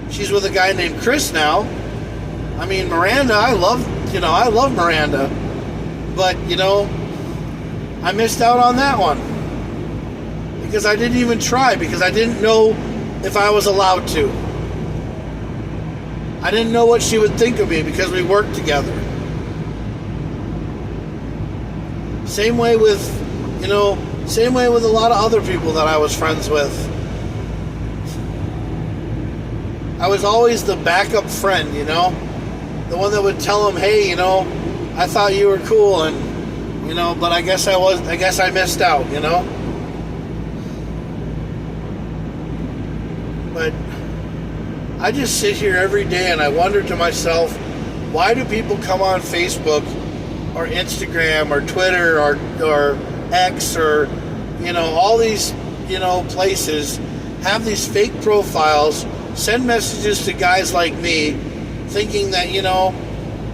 S1: She's with a guy named Chris now. I mean, Miranda, I love Miranda. But, you know, I missed out on that one. Because I didn't even try, because I didn't know if I was allowed to. I didn't know what she would think of me because we worked together. Same way with a lot of other people that I was friends with. I was always the backup friend, you know? The one that would tell them, hey, you know, I thought you were cool, and, you know, but I guess I missed out, you know? But I just sit here every day and I wonder to myself, why do people come on Facebook or Instagram or Twitter or X or, you know, all these, you know, places, have these fake profiles, send messages to guys like me, thinking that, you know,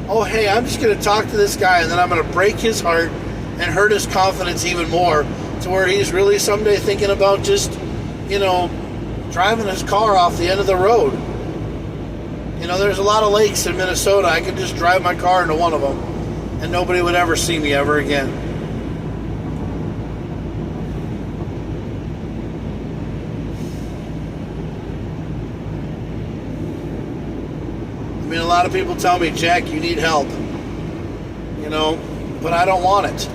S1: oh, hey, I'm just going to talk to this guy and then I'm going to break his heart and hurt his confidence even more, to where he's really someday thinking about just, you know, driving his car off the end of the road. You know, there's a lot of lakes in Minnesota. I could just drive my car into one of them and nobody would ever see me ever again. I mean, a lot of people tell me, Jack, you need help. You know, but I don't want it.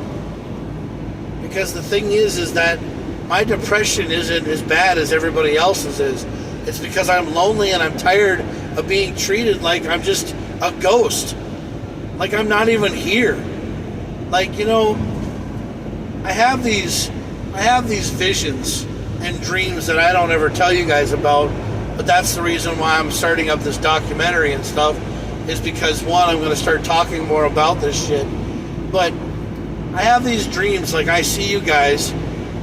S1: Because the thing is that my depression isn't as bad as everybody else's is. It's because I'm lonely and I'm tired of being treated like I'm just a ghost. Like I'm not even here. Like, I have these visions and dreams that I don't ever tell you guys about, but that's the reason why I'm starting up this documentary and stuff, is because, one, I'm going to start talking more about this shit. But I have these dreams, like I see you guys,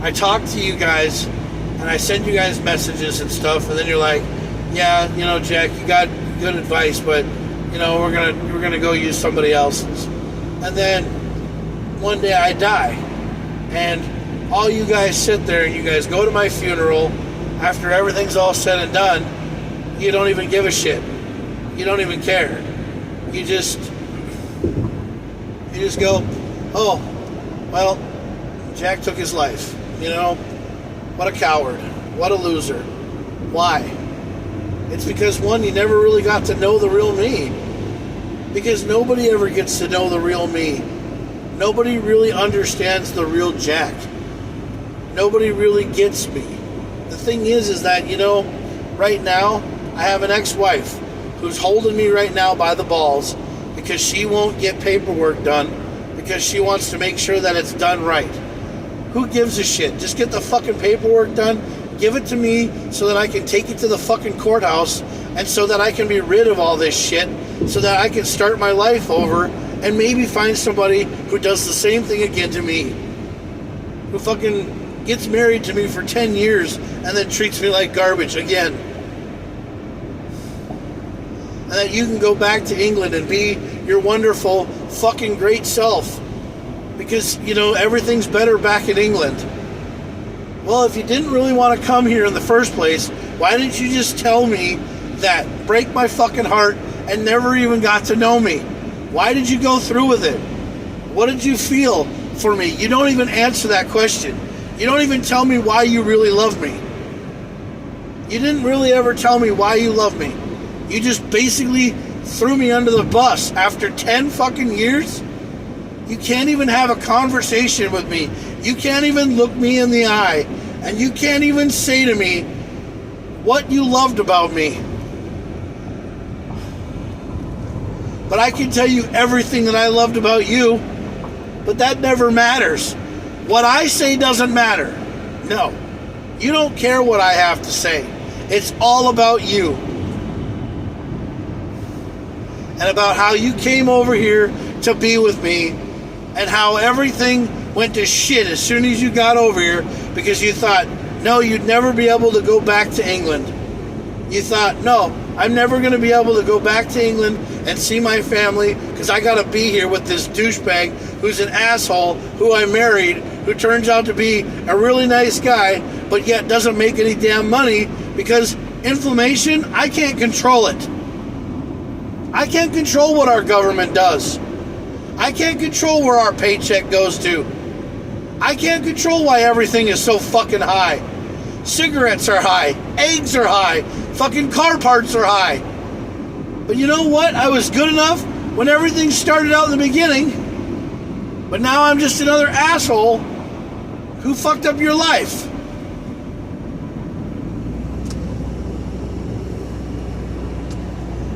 S1: I talk to you guys, and I send you guys messages and stuff, and then you're like, yeah, Jack, you got good advice, but we're gonna go use somebody else's. And then one day I die, and all you guys sit there and you guys go to my funeral after everything's all said and done. You don't even give a shit. You don't even care. You just go, oh, well, Jack took his life. What a coward. What a loser. Why? It's because, one, you never really got to know the real me. Because nobody ever gets to know the real me. Nobody really understands the real Jack. Nobody really gets me. The thing is that, right now, I have an ex-wife who's holding me right now by the balls because she won't get paperwork done because she wants to make sure that it's done right. Who gives a shit? Just get the fucking paperwork done, give it to me so that I can take it to the fucking courthouse and so that I can be rid of all this shit, so that I can start my life over and maybe find somebody who does the same thing again to me. Who fucking gets married to me for 10 years and then treats me like garbage again. And that you can go back to England and be your wonderful fucking great self. Because, everything's better back in England. Well, if you didn't really want to come here in the first place, why didn't you just tell me that? Break my fucking heart and never even got to know me. Why did you go through with it? What did you feel for me? You don't even answer that question. You don't even tell me why you really love me. You didn't really ever tell me why you love me. You just basically threw me under the bus after 10 fucking years. You can't even have a conversation with me. You can't even look me in the eye. And you can't even say to me what you loved about me. But I can tell you everything that I loved about you. But that never matters. What I say doesn't matter. No. You don't care what I have to say. It's all about you. And about how you came over here to be with me, and how everything went to shit as soon as you got over here because you thought, no, you'd never be able to go back to England. You thought, no, I'm never going to be able to go back to England and see my family because I got to be here with this douchebag who's an asshole who I married, who turns out to be a really nice guy, but yet doesn't make any damn money because inflation, I can't control it. I can't control what our government does. I can't control where our paycheck goes to. I can't control why everything is so fucking high. Cigarettes are high. Eggs are high. Fucking car parts are high. But you know what? I was good enough when everything started out in the beginning. But now I'm just another asshole who fucked up your life.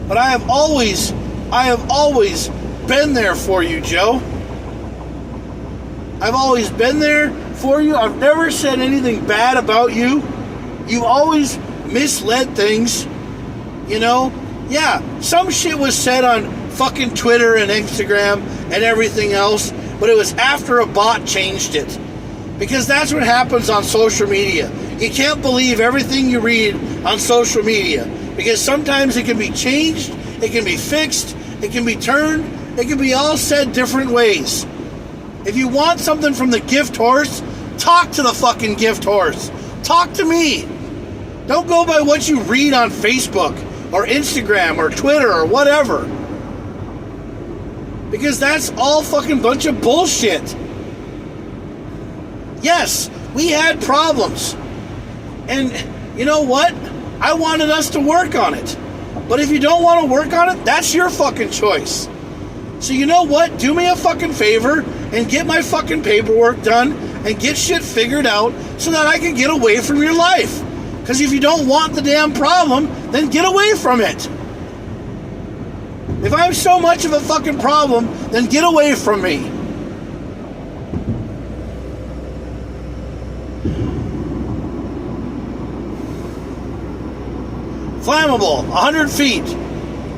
S1: But I have always been there for you, Joe. I've always been there for you. I've never said anything bad about you. You've always misled things. Yeah, some shit was said on fucking Twitter and Instagram and everything else, but it was after a bot changed it. Because that's what happens on social media. You can't believe everything you read on social media. Because sometimes it can be changed, it can be fixed, it can be turned, it can be all said different ways. If you want something from the gift horse, talk to the fucking gift horse. Talk to me. Don't go by what you read on Facebook or Instagram or Twitter or whatever. Because that's all fucking bunch of bullshit. Yes, we had problems. And you know what? I wanted us to work on it. But if you don't want to work on it, that's your fucking choice. So you know what? Do me a fucking favor and get my fucking paperwork done and get shit figured out so that I can get away from your life. Because if you don't want the damn problem, then get away from it. If I'm so much of a fucking problem, then get away from me. Flammable, 100 feet.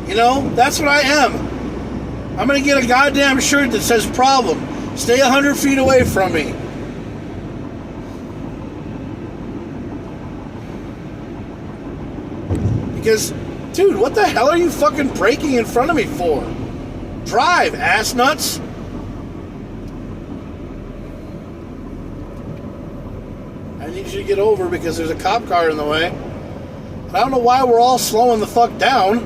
S1: You know, that's what I am. I'm going to get a goddamn shirt that says problem. Stay 100 feet away from me. Because, dude, what the hell are you fucking braking in front of me for? Drive, ass nuts. I need you to get over because there's a cop car in the way. I don't know why we're all slowing the fuck down.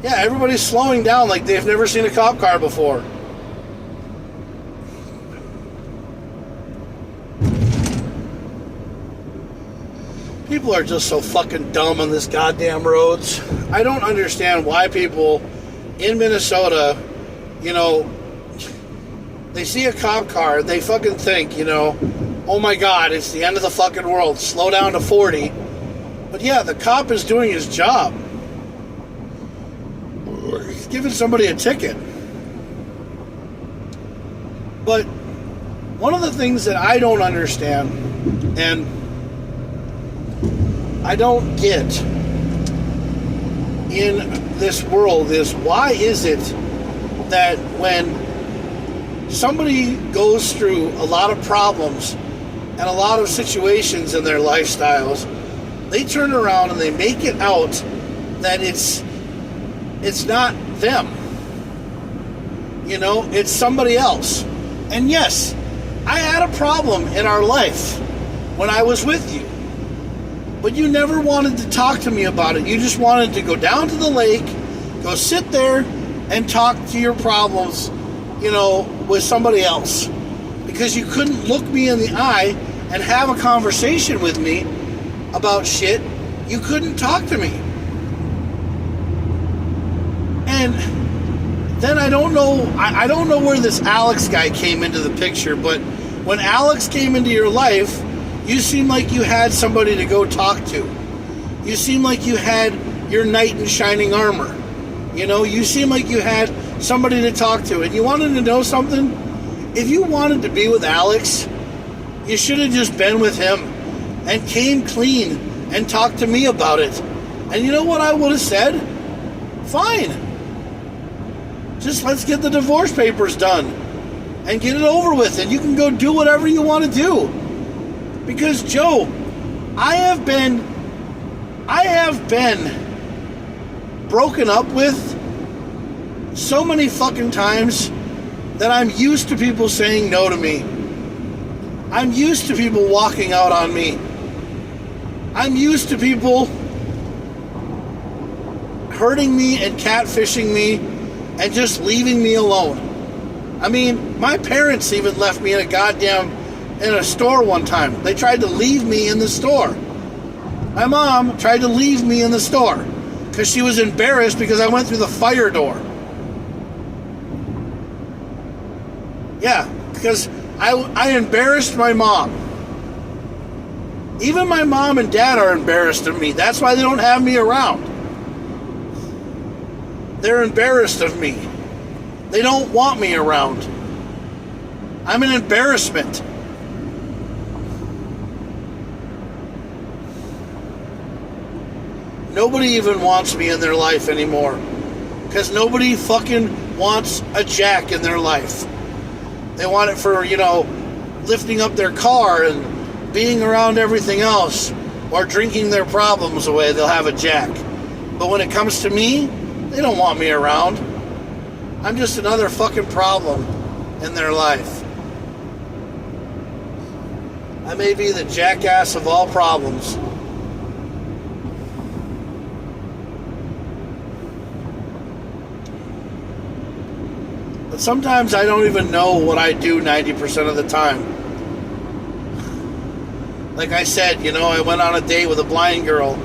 S1: Yeah, everybody's slowing down like they've never seen a cop car before. People are just so fucking dumb on this goddamn roads. I don't understand why people in Minnesota, you know, they see a cop car, they fucking think, you know, oh my God, it's the end of the fucking world. Slow down to 40. But yeah, the cop is doing his job. He's giving somebody a ticket. But one of the things that I don't understand, and I don't get in this world, is why is it that when somebody goes through a lot of problems and a lot of situations in their lifestyles, they turn around and they make it out that it's not them. You know, it's somebody else. And yes, I had a problem in our life when I was with you. But you never wanted to talk to me about it. You just wanted to go down to the lake, go sit there and talk to your problems, you know, with somebody else. Because you couldn't look me in the eye and have a conversation with me about shit. You couldn't talk to me. And then I don't know where this Alex guy came into the picture, but when Alex came into your life, you seemed like you had somebody to go talk to. You seemed like you had your knight in shining armor. You know, you seemed like you had somebody to talk to. And you wanted to know something? If you wanted to be with Alex, you should have just been with him and came clean and talked to me about it. And you know what I would have said? Fine. Just let's get the divorce papers done and get it over with, and you can go do whatever you want to do. Because, Joe, I have been broken up with so many fucking times that I'm used to people saying no to me. I'm used to people walking out on me. I'm used to people hurting me and catfishing me and just leaving me alone. I mean, my parents even left me in a store one time. They tried to leave me in the store. My mom tried to leave me in the store because she was embarrassed because I went through the fire door. Yeah, because I embarrassed my mom. Even my mom and dad are embarrassed of me. That's why they don't have me around. They're embarrassed of me. They don't want me around. I'm an embarrassment. Nobody even wants me in their life anymore. Because nobody fucking wants a jack in their life. They want it for, you know, lifting up their car and being around everything else, or drinking their problems away. They'll have a jack. But when it comes to me, they don't want me around. I'm just another fucking problem in their life. I may be the jackass of all problems. But sometimes I don't even know what I do 90% of the time. Like I said, you know, I went on a date with a blind girl,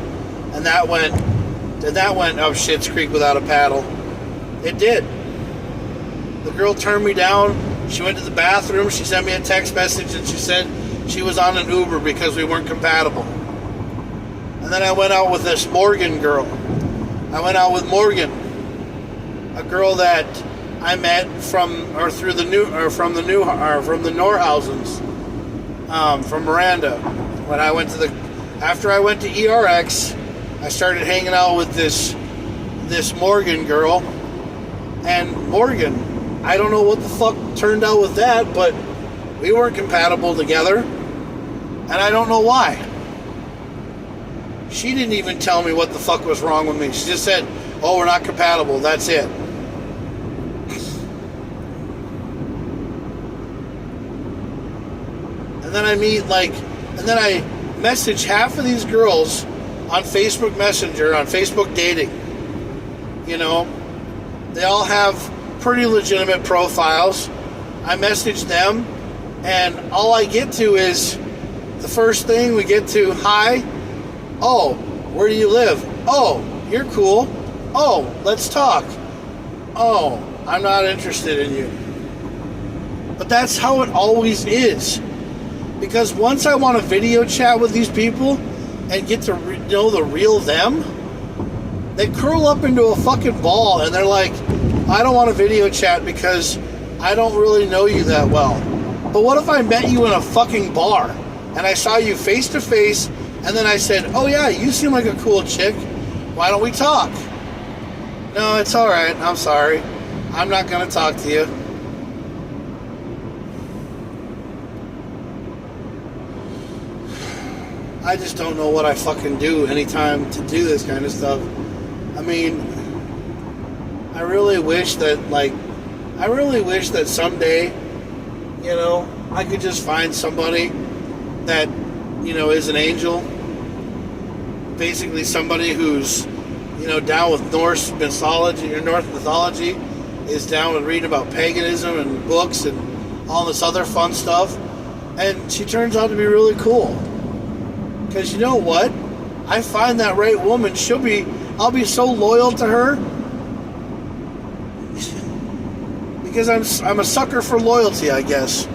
S1: and that went up Schitt's Creek without a paddle. It did. The girl turned me down. She went to the bathroom. She sent me a text message, and she said she was on an Uber because we weren't compatible. And then I went out with this Morgan girl. I went out with Morgan, a girl that I met from the Norhausens, from Miranda. After I went to ERX, I started hanging out with this Morgan girl, and Morgan, I don't know what the fuck turned out with that, but we weren't compatible together, and I don't know why. She didn't even tell me what the fuck was wrong with me. She just said, "Oh, we're not compatible. That's it." And then I message half of these girls on Facebook Messenger, on Facebook Dating. You know, they all have pretty legitimate profiles. I message them, and all I get to is the first thing we get to: "Hi. Oh, where do you live? Oh, you're cool. Oh, let's talk. Oh, I'm not interested in you." But that's how it always is. Because once I want to video chat with these people and get to know the real them, they curl up into a fucking ball and they're like, "I don't want to video chat because I don't really know you that well." But what if I met you in a fucking bar and I saw you face to face, and then I said, "Oh yeah, you seem like a cool chick. Why don't we talk?" "No, it's alright. I'm sorry. I'm not going to talk to you." I just don't know what I fucking do anytime to do this kind of stuff. I mean, I really wish that someday, you know, I could just find somebody that, you know, is an angel. Basically somebody who's, you know, down with Norse mythology, is down with reading about paganism and books and all this other fun stuff. And she turns out to be really cool. Because you know what? I find that right woman, I'll be so loyal to her. Because I'm a sucker for loyalty, I guess.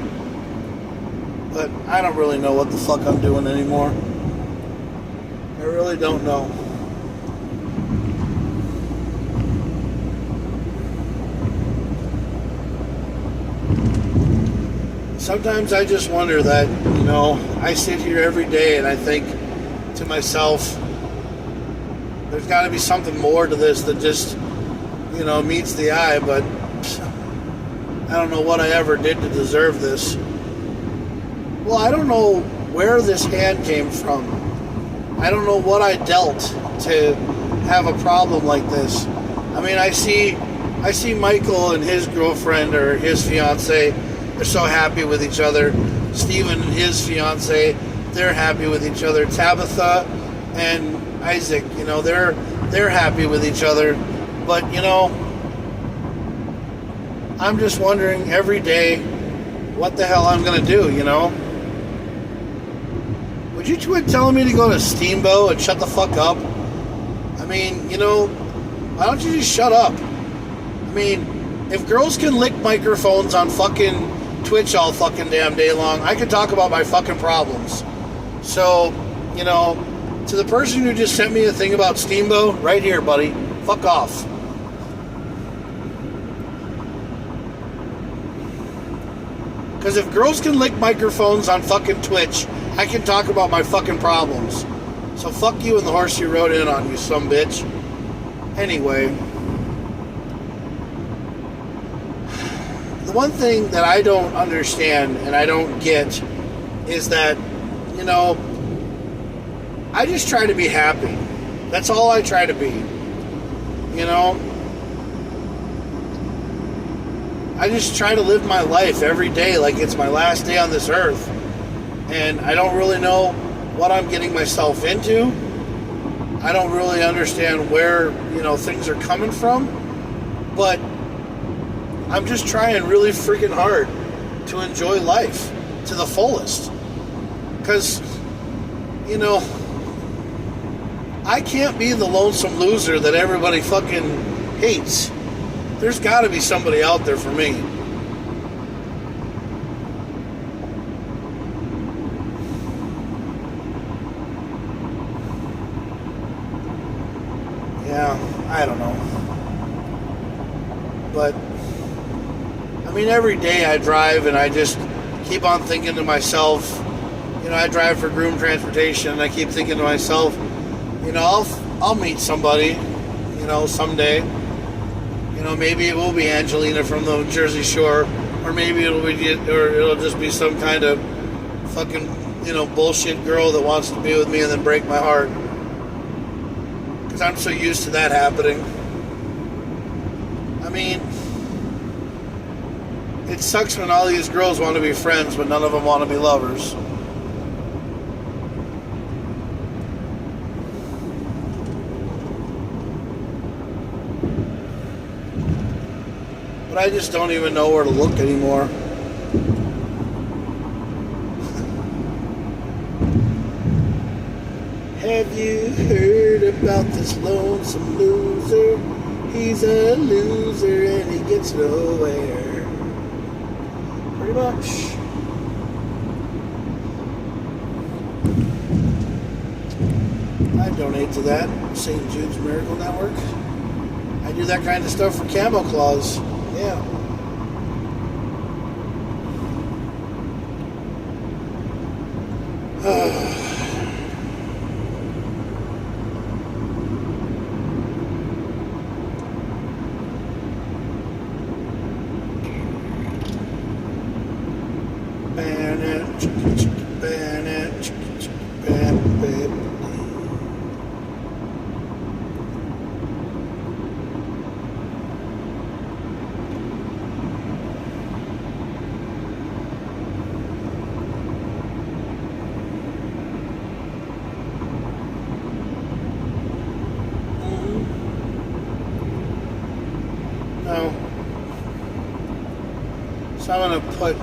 S1: But I don't really know what the fuck I'm doing anymore. I really don't know. Sometimes I just wonder that, you know, I sit here every day and I think to myself, there's got to be something more to this than just, you know, meets the eye, but I don't know what I ever did to deserve this. Well, I don't know where this hand came from. I don't know what I dealt to have a problem like this. I mean, I see Michael and his girlfriend or his fiance, they're so happy with each other. Steven and his fiance, they're happy with each other. Tabitha and Isaac, you know, they're happy with each other. But, you know, I'm just wondering every day what the hell I'm going to do, you know? Would you quit telling me to go to Steamboat and shut the fuck up? I mean, you know, why don't you just shut up? I mean, if girls can lick microphones on fucking Twitch all fucking damn day long, I could talk about my fucking problems. So, you know, to the person who just sent me a thing about Steamboat, right here, buddy, fuck off. Because if girls can lick microphones on fucking Twitch, I can talk about my fucking problems. So fuck you and the horse you rode in on, you sumbitch. Anyway. The one thing that I don't understand and I don't get is that, you know, I just try to be happy. That's all I try to be. You know? I just try to live my life every day like it's my last day on this earth. And I don't really know what I'm getting myself into. I don't really understand where, you know, things are coming from. But I'm just trying really freaking hard to enjoy life to the fullest. Because, you know, I can't be the lonesome loser that everybody fucking hates. There's got to be somebody out there for me. Yeah, I don't know. But, I mean, every day I drive and I just keep on thinking to myself, you know, I drive for groom transportation and I keep thinking to myself, you know, I'll meet somebody, you know, someday. You know, maybe it will be Angelina from the Jersey Shore, or maybe it'll just be some kind of fucking, you know, bullshit girl that wants to be with me and then break my heart. Because I'm so used to that happening. I mean, it sucks when all these girls want to be friends, but none of them want to be lovers. But I just don't even know where to look anymore. Have you heard about this lonesome loser? He's a loser and he gets nowhere. Pretty much. I donate to that, St. Jude's Miracle Network. I do that kind of stuff for Camo Claws. Yeah. No. So I'm going to put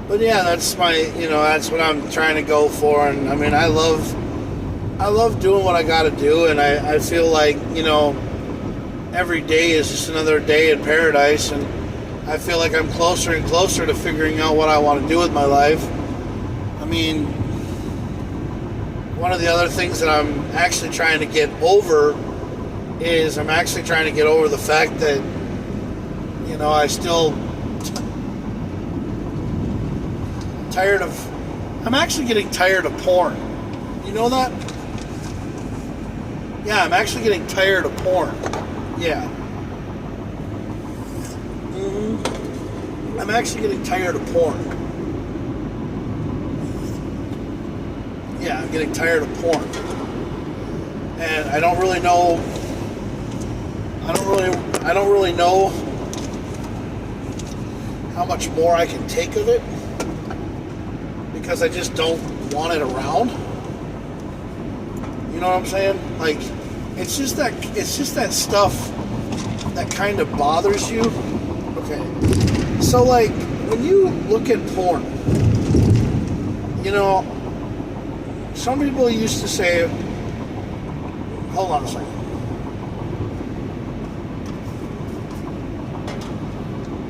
S1: but yeah, that's my, you know, that's what I'm trying to go for. And I mean, I love doing what I got to do, and I feel like, you know, every day is just another day in paradise, and I feel like I'm closer and closer to figuring out what I want to do with my life. I mean, one of the other things that I'm actually trying to get over is I'm actually trying to get over the fact that, you know, I'm actually getting tired of porn. You know that? Yeah, I'm actually getting tired of porn. Yeah. I'm actually getting tired of porn. Yeah, I'm getting tired of porn. And I don't really know how much more I can take of it, because I just don't want it around. You know what I'm saying? Like, it's just that stuff that kind of bothers you. Okay. So, like, when you look at porn, you know, some people used to say, hold on a second.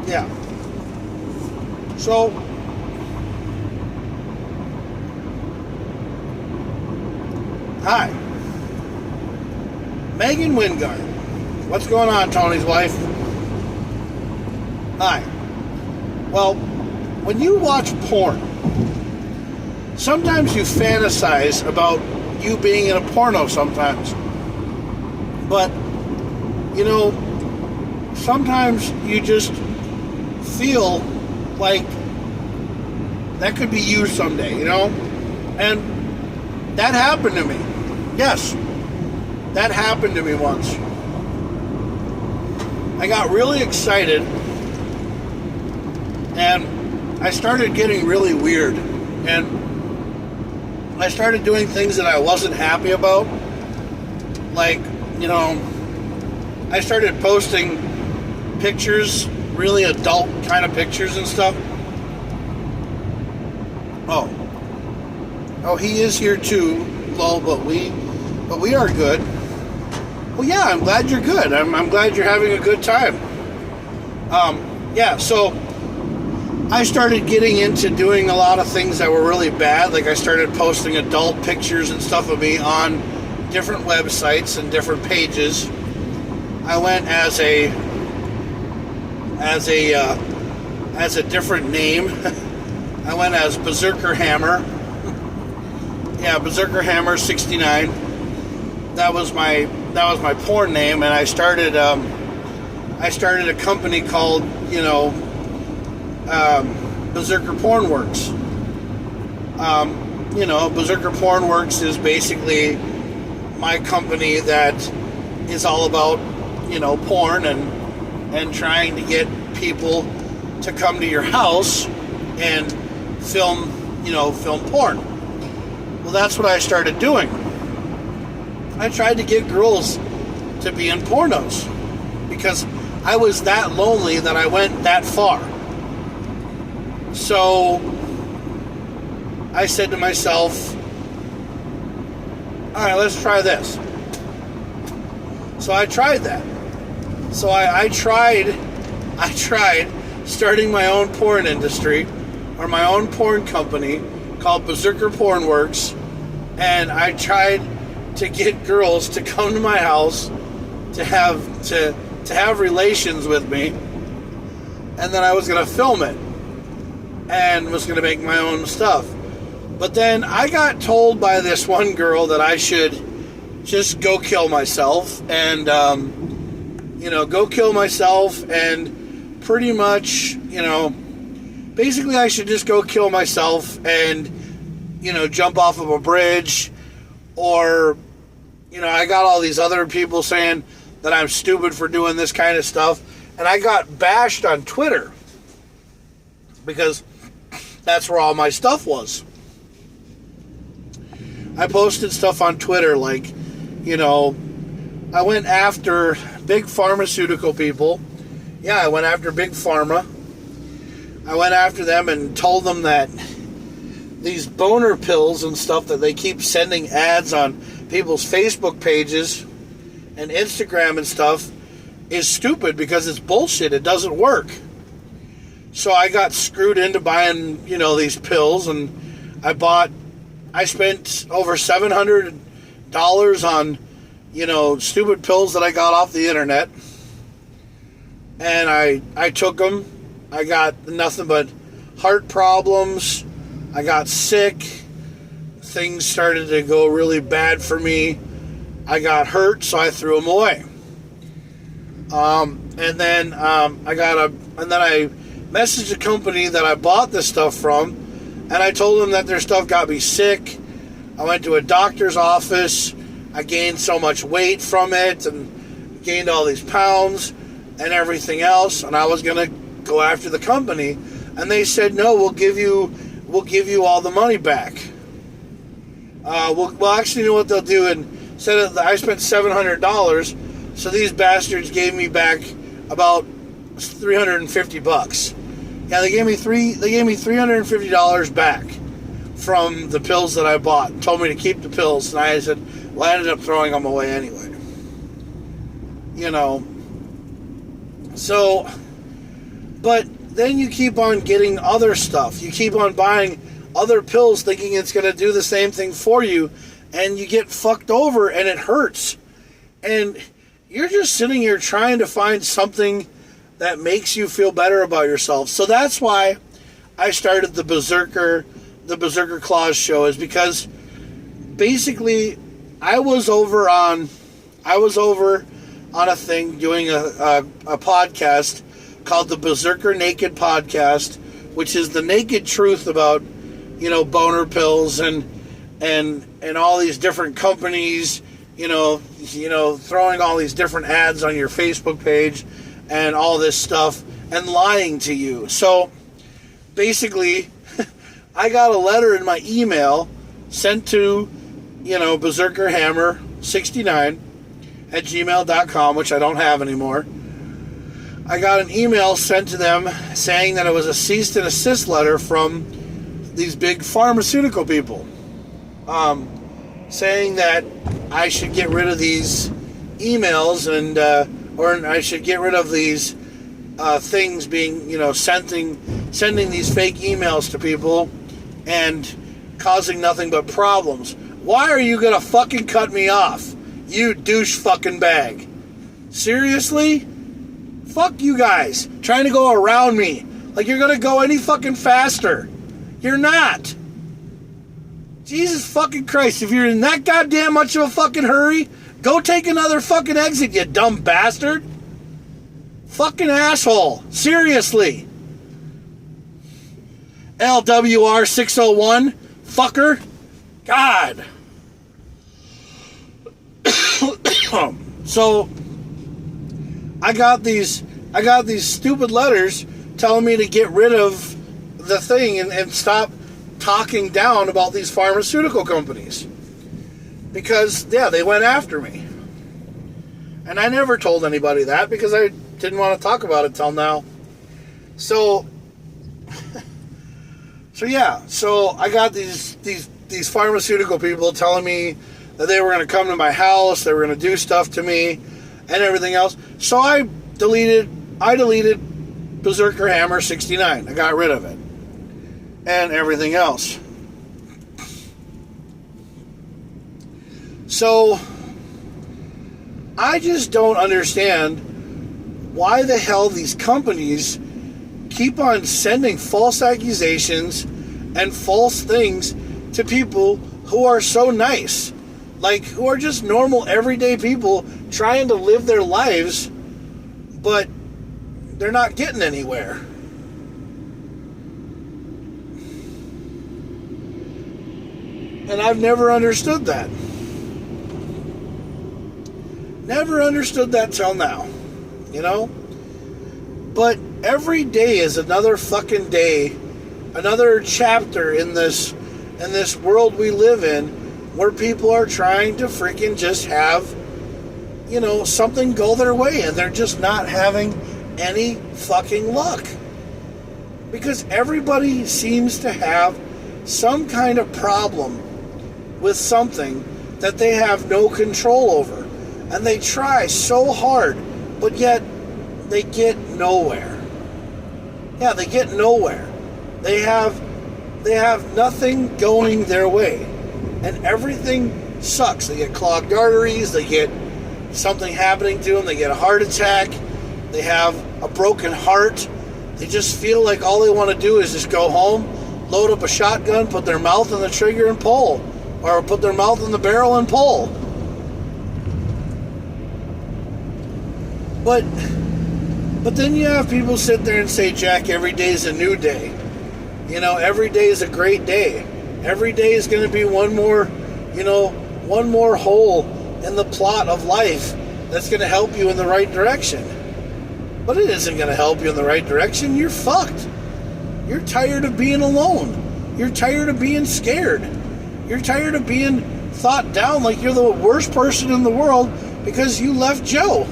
S1: Yeah. So, hi. Megan Wingard. What's going on, Tony's wife? Hi. Well, when you watch porn, sometimes you fantasize about you being in a porno sometimes. But, you know, sometimes you just feel like that could be you someday, you know? And that happened to me. Yes, that happened to me once. I got really excited and I started getting really weird, and I started doing things that I wasn't happy about. Like, you know, I started posting pictures, really adult kind of pictures and stuff. Oh, he is here too, lol, but we are good. Well, yeah, I'm glad you're good. I'm glad you're having a good time. yeah, so I started getting into doing a lot of things that were really bad. Like I started posting adult pictures and stuff of me on different websites and different pages. I went as a different name. I went as Berserker Hammer. Yeah, Berserker Hammer 69. That was my porn name, and I started a company called, Berserker Porn Works. Berserker Porn Works is basically my company that is all about, porn and trying to get people to come to your house and film porn. Well, that's what I started doing. I tried to get girls to be in pornos because I was that lonely that I went that far. So I said to myself, all right, let's try this. So I tried that. So I tried starting my own porn industry or my own porn company called Berserker Porn Works, and I tried to get girls to come to my house to have relations with me, and then I was going to film it and was going to make my own stuff. But then I got told by this one girl that I should just go kill myself and go kill myself and pretty much, basically I should just go kill myself and, jump off of a bridge, or, I got all these other people saying that I'm stupid for doing this kind of stuff, and I got bashed on Twitter because that's where all my stuff was. I posted stuff on Twitter like, I went after big pharmaceutical people. Yeah, I went after big pharma. I went after them and told them that these boner pills and stuff that they keep sending ads on people's Facebook pages and Instagram and stuff is stupid because it's bullshit. It doesn't work. So I got screwed into buying, these pills, and I spent over $700 on, stupid pills that I got off the internet. And I took them. I got nothing but heart problems. I got sick. Things started to go really bad for me. I got hurt, so I threw them away. And then I messaged the company that I bought this stuff from, and I told them that their stuff got me sick. I went to a doctor's office. I gained so much weight from it and gained all these pounds and everything else, and I was going to go after the company, and they said, no, we'll give you all the money back. Well, actually, you know what they'll do? And said I spent $700, so these bastards gave me back about $350. Yeah, they gave me $350 back from the pills that I bought and told me to keep the pills, and I said, well, I ended up throwing them away anyway. So, but then you keep on getting other stuff. You keep on buying other pills thinking it's going to do the same thing for you, and you get fucked over and it hurts. And you're just sitting here trying to find something that makes you feel better about yourself. So that's why I started the Berserker Claws show, is because basically I was over on a thing doing a podcast called the Berserker Naked Podcast, which is the naked truth about, boner pills and all these different companies, throwing all these different ads on your Facebook page and all this stuff and lying to you. So basically, I got a letter in my email sent to, berserkerhammer69 at gmail.com, which I don't have anymore. I got an email sent to them saying that it was a cease and desist letter from these big pharmaceutical people, saying that I should get rid of these emails and or I should get rid of these things being, sending these fake emails to people and causing nothing but problems. Why are you gonna fucking cut me off? You douche fucking bag. Seriously? Fuck you guys. Trying to go around me. Like you're gonna go any fucking faster. You're not. Jesus fucking Christ. If you're in that goddamn much of a fucking hurry, go take another fucking exit, you dumb bastard. Fucking asshole. Seriously. LWR 601. Fucker. God. So I got these stupid letters telling me to get rid of the thing and stop talking down about these pharmaceutical companies. Because, yeah, they went after me. And I never told anybody that because I didn't want to talk about it till now. So I got these pharmaceutical people telling me that they were going to come to my house, they were going to do stuff to me, and everything else. So I deleted Berserker Hammer 69. I got rid of it. And everything else. So I just don't understand why the hell these companies keep on sending false accusations and false things to people who are so nice. Like, who are just normal, everyday people trying to live their lives, but they're not getting anywhere. And I've never understood that. Never understood that till now. But every day is another fucking day, another chapter in this world we live in, where people are trying to freaking just have, something go their way, and they're just not having any fucking luck. Because everybody seems to have some kind of problem with something that they have no control over. And they try so hard, but yet they get nowhere. Yeah, they get nowhere. They have nothing going their way. And everything sucks. They get clogged arteries, they get something happening to them, they get a heart attack, they have a broken heart. They just feel like all they want to do is just go home, load up a shotgun, put their mouth on the trigger and pull. Or put their mouth in the barrel and pull. But then you have people sit there and say, Jack, every day is a new day. Every day is a great day. Every day is going to be one more hole in the plot of life that's going to help you in the right direction. But it isn't going to help you in the right direction. You're fucked. You're tired of being alone. You're tired of being scared. You're tired of being thought down like you're the worst person in the world because you left Joe.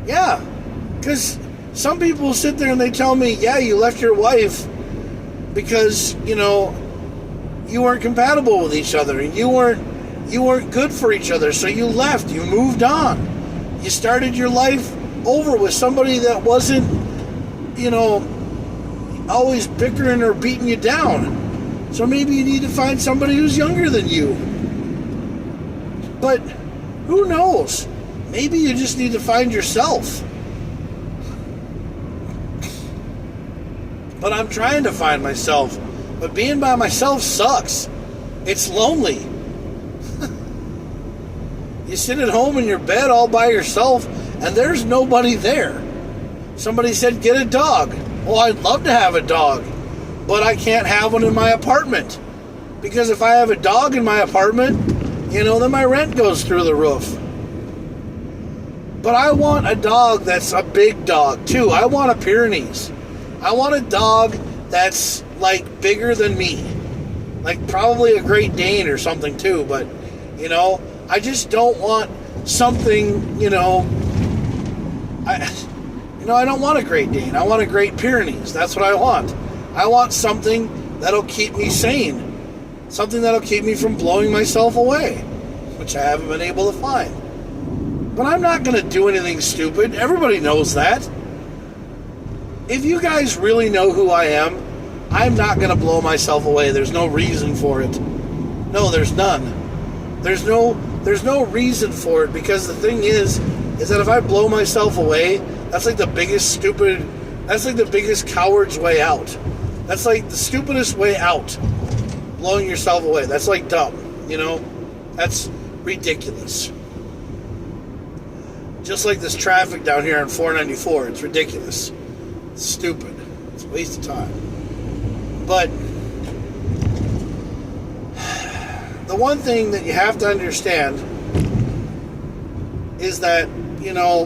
S1: Yeah, because some people sit there and they tell me, yeah, you left your wife because, you weren't compatible with each other. And you weren't good for each other, so you left. You moved on. You started your life over with somebody that wasn't, always bickering or beating you down. So maybe you need to find somebody who's younger than you. But who knows? Maybe you just need to find yourself. But I'm trying to find myself. But being by myself sucks. It's lonely. You sit at home in your bed all by yourself, and there's nobody there. Somebody said, get a dog. Well, I'd love to have a dog. But I can't have one in my apartment. Because if I have a dog in my apartment, then my rent goes through the roof. But I want a dog that's a big dog, too. I want a Pyrenees. I want a dog that's, like, bigger than me. Like, probably a Great Dane or something, too. But, I just don't want something, I don't want a Great Dane. I want a Great Pyrenees. That's what I want. I want something that'll keep me sane. Something that'll keep me from blowing myself away, which I haven't been able to find. But I'm not going to do anything stupid. Everybody knows that. If you guys really know who I am, I'm not going to blow myself away. There's no reason for it. No, there's none. There's no reason for it, because the thing is that if I blow myself away, that's like the biggest coward's way out. That's like the stupidest way out. Blowing yourself away. That's like dumb, you know? That's ridiculous. Just like this traffic down here on 494, it's ridiculous. It's stupid. It's a waste of time. But the one thing that you have to understand is that, you know,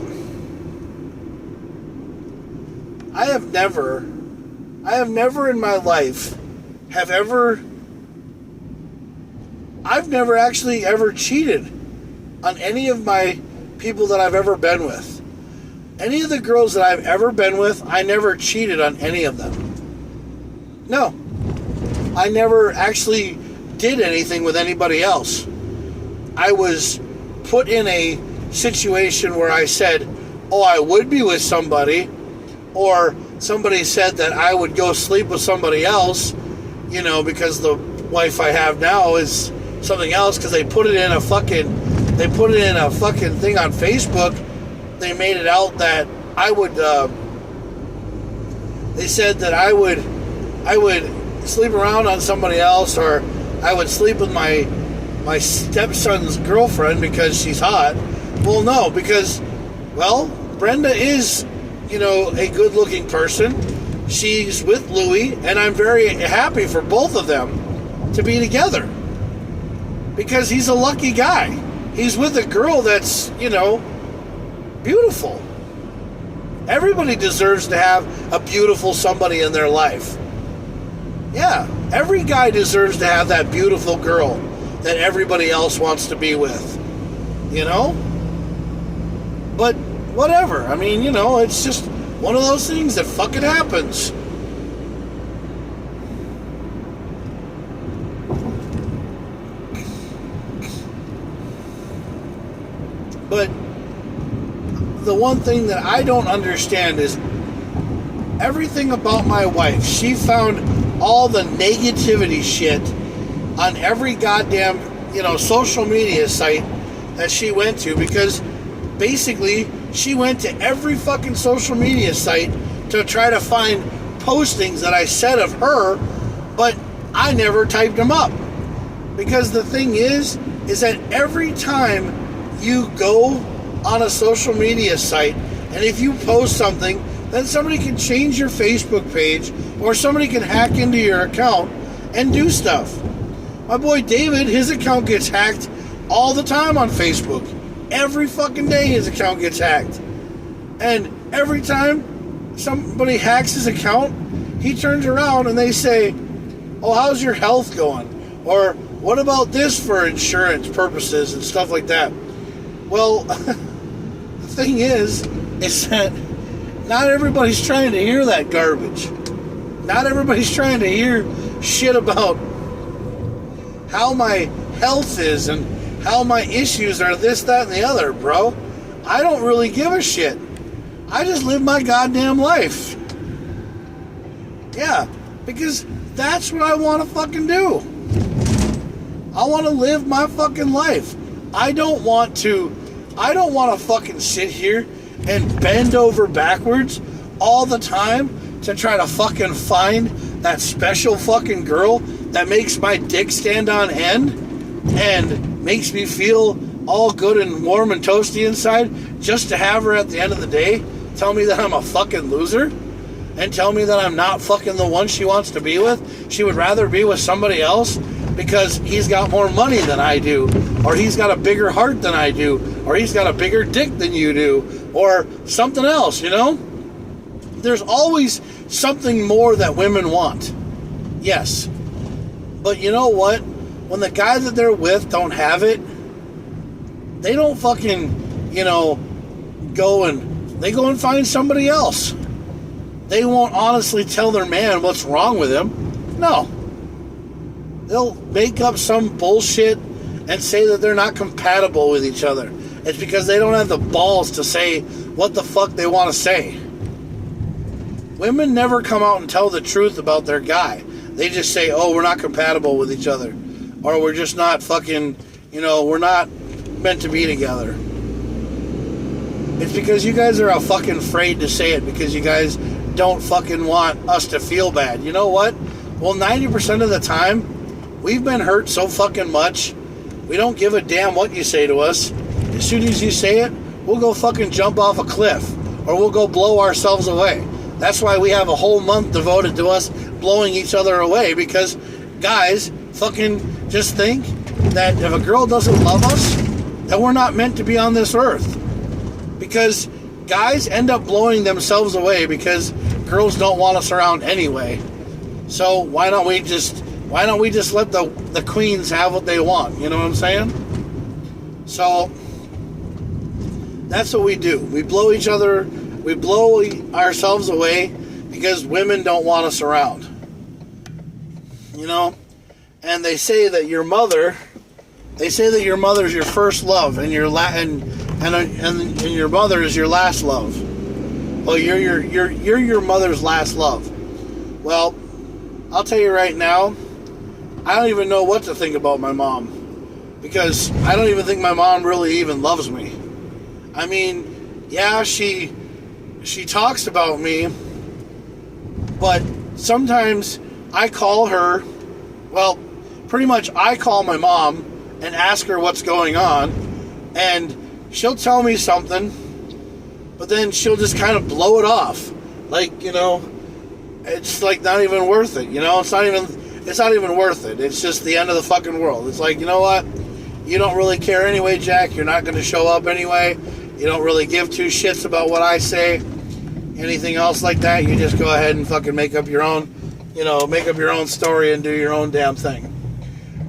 S1: I have never in my life I've never actually ever cheated on any of my people that I've ever been with. Any of the girls that I've ever been with, I never cheated on any of them. No. I never actually did anything with anybody else. I was put in a situation where I said, oh, I would be with somebody, or somebody said that I would go sleep with somebody else, you know, because the wife I have now is something else, because they put it in a fucking thing on Facebook. They made it out that I would, they said that I would sleep around on somebody else, or I would sleep with my stepson's girlfriend because she's hot. Well, no, because, well, Brenda is, you know, a good-looking person. She's with Louie, and I'm very happy for both of them to be together, because he's a lucky guy. He's with a girl that's, you know, beautiful. Everybody deserves to have a beautiful somebody in their life. Yeah, every guy deserves to have that beautiful girl that everybody else wants to be with, you know? But whatever. I mean, you know, it's just one of those things that fucking happens. But the one thing that I don't understand is everything about my wife. She found all the negativity shit on every goddamn, you know, social media site that she went to, because basically she went to every fucking social media site to try to find postings that I said of her, but I never typed them up. Because the thing is that every time you go on a social media site, and if you post something, then somebody can change your Facebook page, or somebody can hack into your account and do stuff. My boy David, his account gets hacked all the time on Facebook. Every fucking day his account gets hacked. And every time somebody hacks his account, he turns around and they say, oh, how's your health going? Or what about this for insurance purposes and stuff like that? Well, the thing is that not everybody's trying to hear that garbage. Not everybody's trying to hear shit about how my health is and how my issues are this, that, and the other, bro. I don't really give a shit. I just live my goddamn life. Yeah, because that's what I want to fucking do. I want to live my fucking life. I don't want to fucking sit here and bend over backwards all the time to try to fucking find that special fucking girl that makes my dick stand on end and makes me feel all good and warm and toasty inside, just to have her at the end of the day tell me that I'm a fucking loser and tell me that I'm not fucking the one she wants to be with. She would rather be with somebody else because he's got more money than I do, or he's got a bigger heart than I do, or he's got a bigger dick than you do, or something else, you know? There's always something more that women want. Yes. But you know what? When the guy that they're with don't have it, they don't fucking, you know, go and find somebody else. They won't honestly tell their man what's wrong with him. No. They'll make up some bullshit and say that they're not compatible with each other. It's because they don't have the balls to say what the fuck they want to say. Women never come out and tell the truth about their guy. They just say, oh, we're not compatible with each other. Or we're just not fucking, we're not meant to be together. It's because you guys are fucking afraid to say it because you guys don't fucking want us to feel bad. You know what? Well, 90% of the time, we've been hurt so fucking much, we don't give a damn what you say to us. As soon as you say it, we'll go fucking jump off a cliff. Or we'll go blow ourselves away. That's why we have a whole month devoted to us blowing each other away, because guys fucking just think that if a girl doesn't love us, that we're not meant to be on this earth. Because guys end up blowing themselves away because girls don't want us around anyway. So why don't we just let the queens have what they want? You know what I'm saying? So that's what we do. We blow ourselves away because women don't want us around. And they say that your mother is your first love, and your and your mother is your last love. Well, you're your mother's last love. Well, I'll tell you right now, I don't even know what to think about my mom, because I don't even think my mom really even loves me. I mean, yeah, she talks about me, but sometimes I call her, well, pretty much I call my mom and ask her what's going on, and she'll tell me something, but then she'll just kind of blow it off. Like, it's like not even worth it, it's not even worth it. It's just the end of the fucking world. It's like, you know what? You don't really care anyway, Jack. You're not going to show up anyway. You don't really give two shits about what I say. Anything else like that, you just go ahead and fucking make up your own story and do your own damn thing.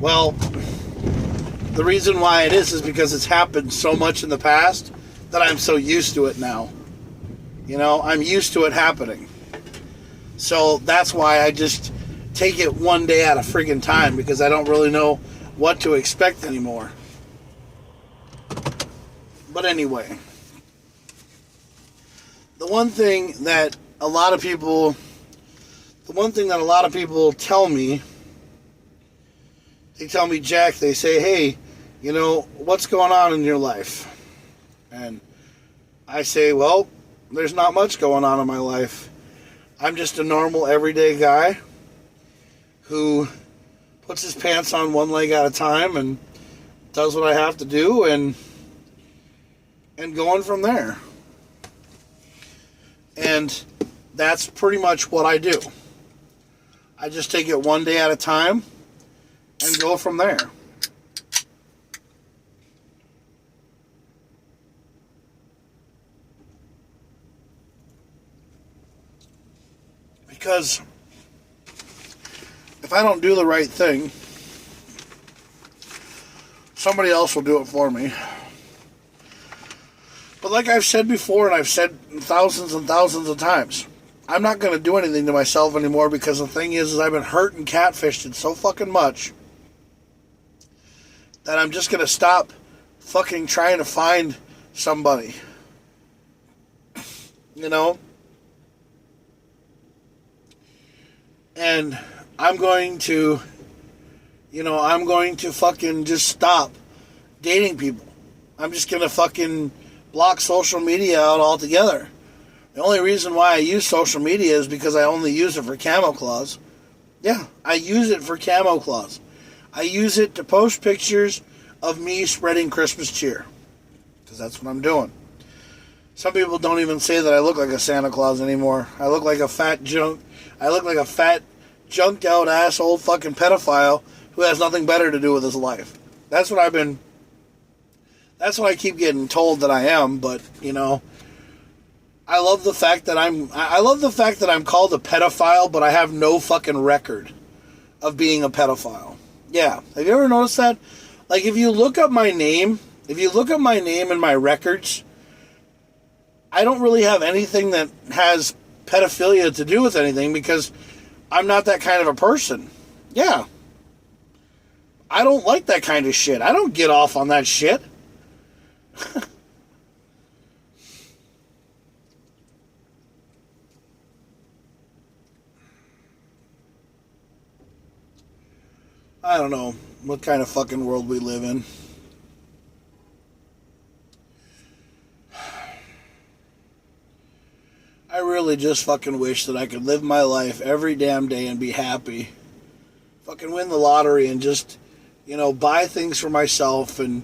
S1: Well, the reason why it is because it's happened so much in the past that I'm so used to it now. I'm used to it happening. So that's why I just take it one day at a friggin' time, because I don't really know what to expect anymore. But anyway, the one thing that a lot of people tell me, they tell me, Jack, they say, hey, what's going on in your life? And I say, well, there's not much going on in my life. I'm just a normal, everyday guy who puts his pants on one leg at a time and does what I have to do and going from there. And that's pretty much what I do. I just take it one day at a time and go from there. Because if I don't do the right thing, somebody else will do it for me. But like I've said before, and I've said thousands and thousands of times, I'm not going to do anything to myself anymore, because the thing is I've been hurt and catfished so fucking much that I'm just going to stop fucking trying to find somebody. And I'm going to fucking just stop dating people. I'm just going to fucking block social media out altogether. The only reason why I use social media is because I only use it for camo claws. Yeah, I use it for camo claws. I use it to post pictures of me spreading Christmas cheer, because that's what I'm doing. Some people don't even say that I look like a Santa Claus anymore. I look like a fat junked out asshole fucking pedophile who has nothing better to do with his life. That's what I keep getting told that I am, but I love the fact that I'm called a pedophile, but I have no fucking record of being a pedophile. Yeah. Have you ever noticed that? Like, if you look up my name and my records, I don't really have anything that has pedophilia to do with anything, because I'm not that kind of a person. Yeah. I don't like that kind of shit. I don't get off on that shit. I don't know what kind of fucking world we live in. I really just fucking wish that I could live my life every damn day and be happy. Fucking win the lottery and just, buy things for myself and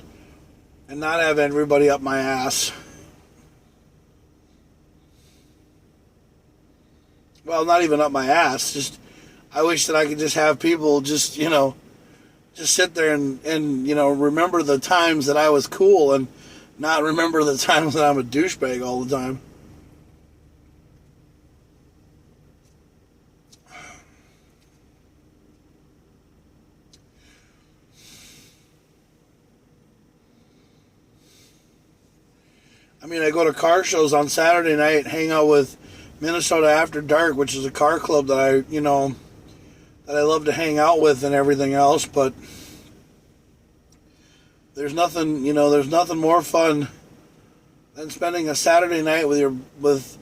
S1: not have everybody up my ass. Well, not even up my ass. Just, I wish that I could just have people just, just sit there and remember the times that I was cool and not remember the times that I'm a douchebag all the time. I mean, I go to car shows on Saturday night, hang out with Minnesota After Dark, which is a car club that I love to hang out with and everything else, but there's nothing more fun than spending a Saturday night with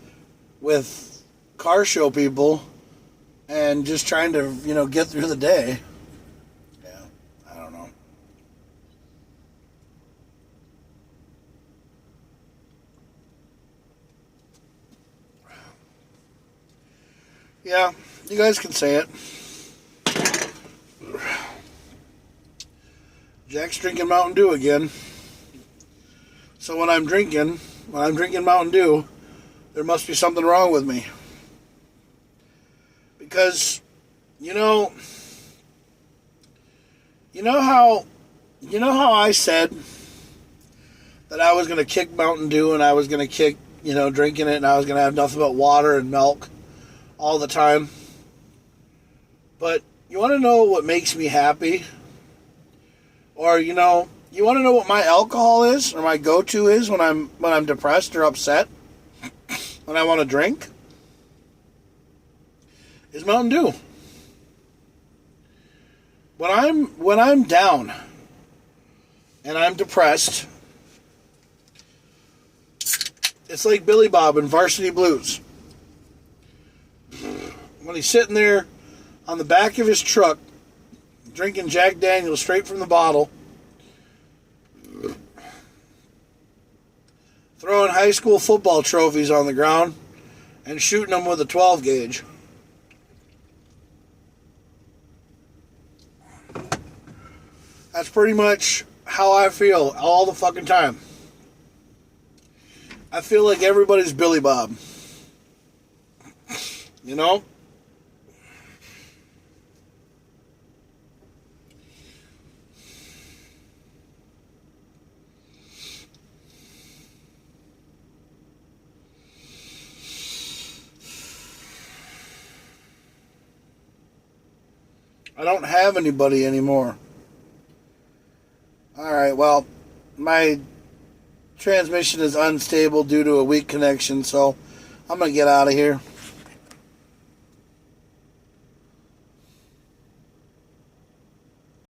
S1: car show people and just trying to, get through the day. Yeah, I don't know. Yeah, you guys can say it. Jack's drinking Mountain Dew again. So when I'm drinking Mountain Dew, there must be something wrong with me. Because, how I said that I was going to kick Mountain Dew and I was going to kick, drinking it and I was going to have nothing but water and milk all the time. But you want to know what makes me happy? Or, you want to know what my alcohol is or my go-to is when I'm depressed or upset? When I want to drink? Is Mountain Dew. When I'm down and I'm depressed, it's like Billy Bob in Varsity Blues. When he's sitting there on the back of his truck drinking Jack Daniels straight from the bottle, throwing high school football trophies on the ground and shooting them with a 12 gauge. That's pretty much how I feel all the fucking time. I feel like everybody's Billy Bob. I don't have anybody anymore. Alright, well, my transmission is unstable due to a weak connection, so I'm going to get out of here.